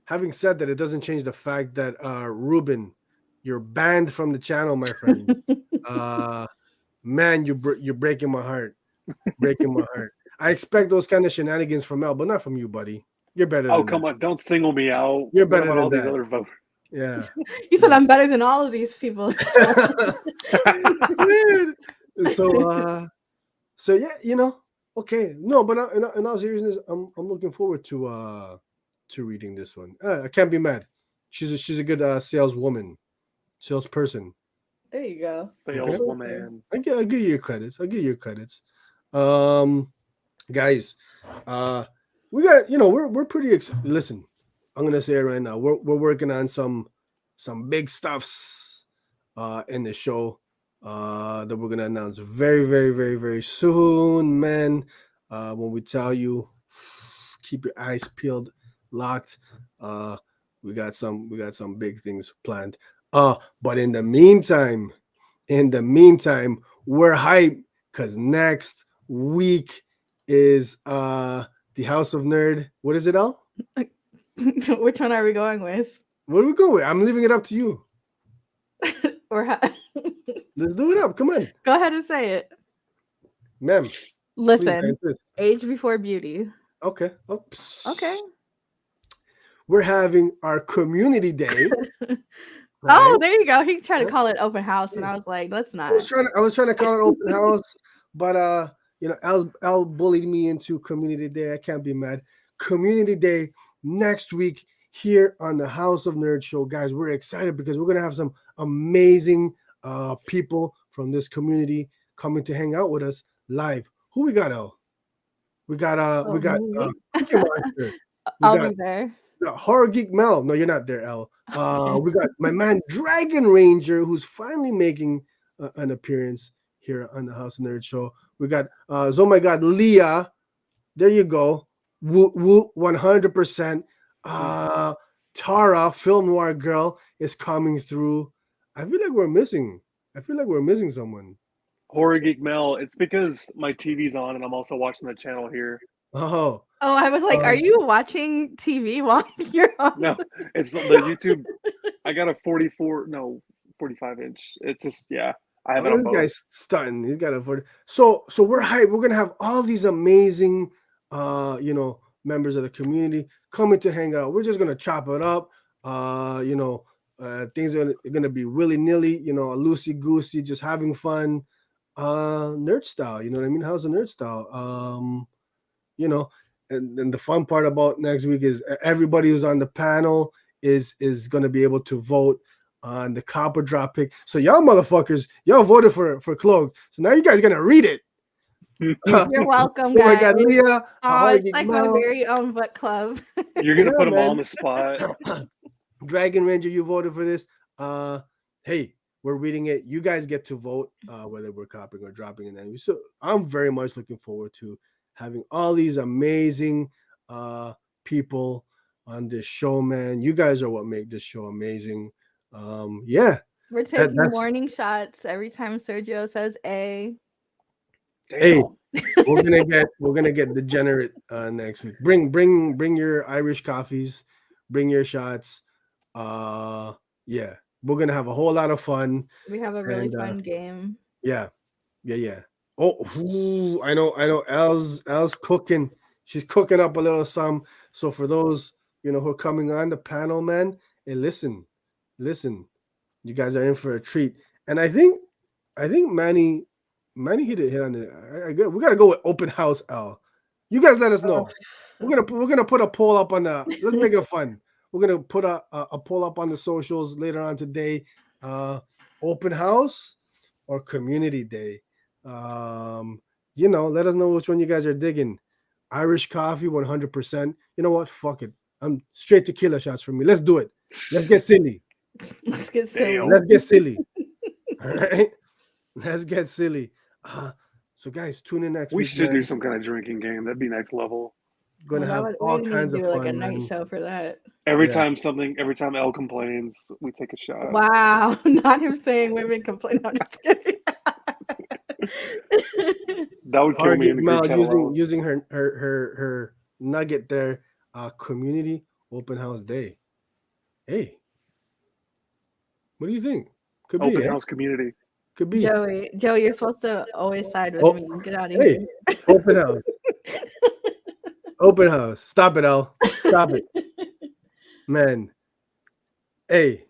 having said that, it doesn't change the fact that Ruben, you're banned from the channel, my friend. Man, you're breaking my heart. Breaking my heart. I expect those kind of shenanigans from Elle, but not from you, buddy. You're better Oh, than come that. on. Don't single me out. You're What better about than all these that. other voters? Yeah. You said I'm better than all of these people. So yeah, okay. No, but in all seriousness, I'm looking forward to reading this one. I can't be mad. She's a good salesperson. There you go. Saleswoman. I give you your credits. Guys, we got we're pretty listen. I'm gonna say it right now. We're working on some big stuffs in the show that we're gonna announce very, very, very, very soon, man. When we tell you, keep your eyes peeled, locked. We got some big things planned. But in the meantime, we're hyped because next week is the House of Nerd. What is it, Al? Which one are we going with? What do we go with? I'm leaving it up to you. Let's do it up. Come on. Go ahead and say it. Ma'am. Listen, age before beauty. Okay. Okay. We're having our community day. Right? Oh, there you go. He tried to call it open house, and I was like, let's not. I was trying to call it open house, but Al bullied me into community day. I can't be mad. Community day next week here on the House of Nerd show. Guys, we're excited because we're gonna have some amazing people from this community coming to hang out with us live. Who we got, Al? We got I'll be there. Horror Geek Mel. No, you're not there, Al. We got my man Dragon Ranger, who's finally making an appearance here on the House of Nerd show. We got oh my god, Leah. There you go. Woo 100%. Tara, Film Noir Girl, is coming through. I feel like we're missing someone. Horror Geek Mel. It's because my TV's on and I'm also watching the channel here. Oh, I was like, are you watching TV while you're on? No, it's the YouTube. I got a 45-inch. It's just, yeah. I have it on both. This guy's stunning. He's got a 40. So we're hyped. We're gonna have all these amazing members of the community coming to hang out. We're just gonna chop it up. Things are gonna be willy-nilly, loosey goosey, just having fun. Nerd style, you know what I mean? How's the nerd style? And the fun part about next week is everybody who's on the panel is going to be able to vote on the copper drop pick. So y'all motherfuckers, y'all voted for Cloak. So now you guys going to read it. You're welcome, guys. Oh my God, Leah. It's like my very own book club. You're going to put them all on the spot. Dragon Ranger, you voted for this. Hey, We're reading it. You guys get to vote whether we're copying or dropping an enemy. So I'm very much looking forward to having all these amazing people on this show, man. You guys are what make this show amazing. Yeah, We're taking that's warning shots every time Sergio says A. hey. Damn. We're gonna get degenerate next week. Bring your Irish coffees, bring your shots. Yeah, we're gonna have a whole lot of fun. We have a really And, fun game. Yeah. Oh, ooh, I know. Elle's cooking. She's cooking up a little some. So for those who are coming on the panel, man, hey, listen, you guys are in for a treat. And I think Manny hit on it. We gotta go with open house, L. You guys let us know. We're gonna put a poll up on the. Let's make it fun. We're gonna put a poll up on the socials later on today. Open house or community day. Let us know which one you guys are digging. Irish coffee, 100%. You know what? Fuck it. I'm straight tequila shots for me. Let's do it. Let's get silly. Let's get silly. Damn. Let's get silly. All right. Let's get silly. So guys, tune in next We week. should man. do some kind of drinking game. That'd be next level. Gonna Well, have we all need to kinds of do like a fun, night man. show for that. Every Yeah. time Elle complains, we take a shot. Wow, not him saying women complain. I'm just kidding. That would kill me in the group Mel chat alone. using her nugget there. Community open house day. Hey, what do you think? Could be. Open house community. Could be. Joey, you're supposed to always side with Oh, me. Get out of hey. here. Open house. Open house. Stop it, Al. Stop it, man. Hey,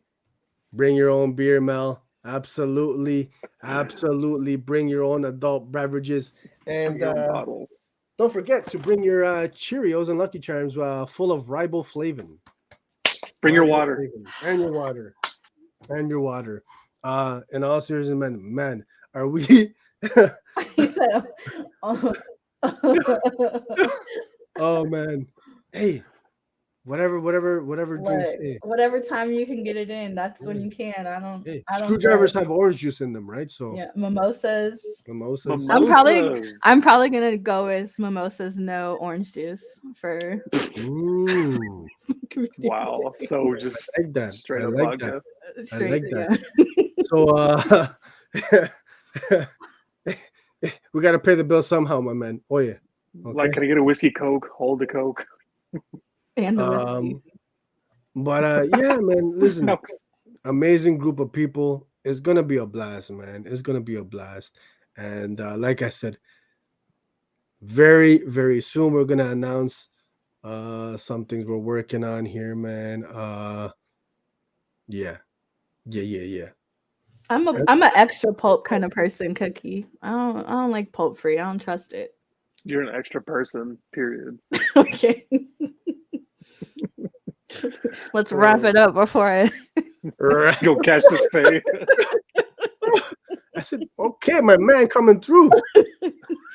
bring your own beer, Mel. Absolutely. Bring your own adult beverages, and Your own bottle. don't forget to bring your Cheerios and Lucky Charms full of riboflavin. Bring your water. And your water. And your water. In all seriousness, man, are we He said, oh. oh man. Hey, whatever drinks. Hey, Whatever time you can get it in, that's when you can. I don't screwdrivers judge. have orange juice in them, right? So Yeah, mimosas. mimosas. I'm probably Mimosas. gonna go with mimosas, no orange juice for Ooh, community Wow. day. So just I like that. straight I up like vodka. Straight, like that. yeah. So we gotta pay the bill somehow, my man. Oh yeah. Okay. Like, can I get a whiskey Coke? Hold the Coke. And the whiskey. But yeah, man, listen. No. Amazing group of people. It's gonna be a blast, man. It's gonna be a blast. And like I said, very, very soon we're gonna announce some things we're working on here, man. Yeah. I'm an extra pulp kind of person, Cookie. I don't like pulp free. I don't trust it. You're an extra person, period. Okay. Let's wrap it up before I Right. Go catch this fade. I said, okay, my man coming through.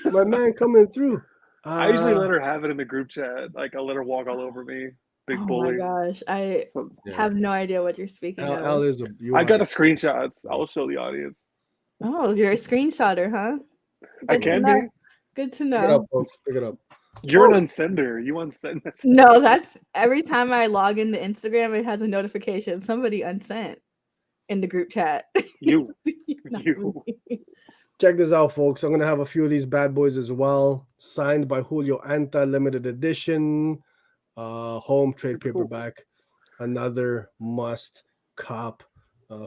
My man coming through. I usually let her have it in the group chat. Like, I'll let her walk all over me. Big Oh bully. my gosh. I So, have no idea what you're speaking of. Al is I got the screenshots. I'll show the audience. Oh, you're a screenshotter, huh? I Good to can know. be. Good to Pick it know. up, folks. Pick it up. You're an unsender. You unsend this. No, that's every time I log into Instagram, it has a notification. Somebody unsent in the group chat. You. Not You. me. Check this out, folks. I'm gonna have a few of these bad boys as well, signed by Julio Anta, limited edition, home trade Super cool. paperback. Another must cop.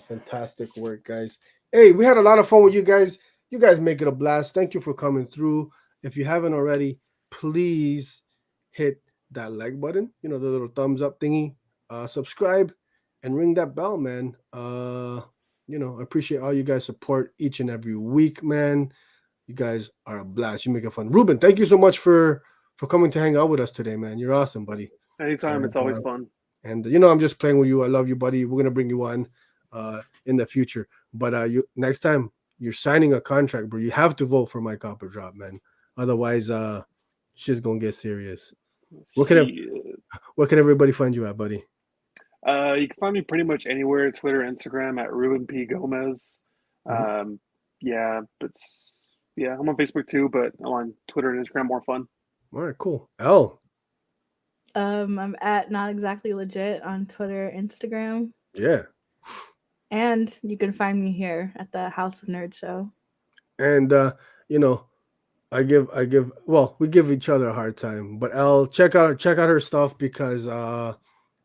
Fantastic work, guys. Hey, we had a lot of fun with you guys. You guys make it a blast. Thank you for coming through. If you haven't already, please hit that like button. The little thumbs up thingy. Subscribe and ring that bell, man. I appreciate all you guys' support each and every week, man. You guys are a blast. You make it fun. Ruben, thank you so much for coming to hang out with us today, man. You're awesome, buddy. Anytime. It's always fun. And I'm just playing with you. I love you, buddy. We're gonna bring you on in the future. But you next time you're signing a contract, bro, you have to vote for my copper drop, man. Otherwise, shit's gonna get serious. Where can everybody find you at, buddy? You can find me pretty much anywhere: Twitter, Instagram at Ruben P Gomez. Mhm. Yeah, I'm on Facebook too, but I'm on Twitter and Instagram. More fun. All right, cool. Elle. I'm at Not Exactly Legit on Twitter, Instagram, Yeah. and you can find me here at the House of Nerd Show. And you know, we give each other a hard time. But Elle, check out her stuff because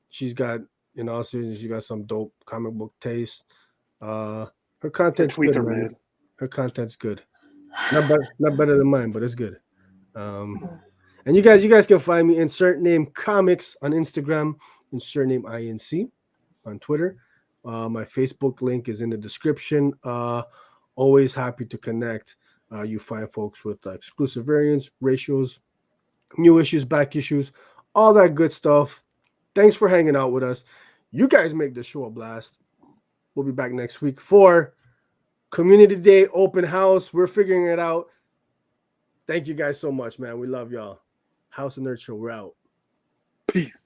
she's got, seriously, she got some dope comic book taste. Her Her content's tweets good, are man. mid. Her content's good. Not better than mine, but it's good. And you guys can find me Insert Name Comics on Instagram, Insert Name INC on Twitter. My Facebook link is in the description. Always happy to connect. You find folks with exclusive variants, ratios, new issues, back issues, all that good stuff. Thanks for hanging out with us. You guys make the show a blast. We'll be back next week for Community Day open house. We're figuring it out. Thank you guys so much, man. We love y'all. House of Nerd Show, we're out. Peace.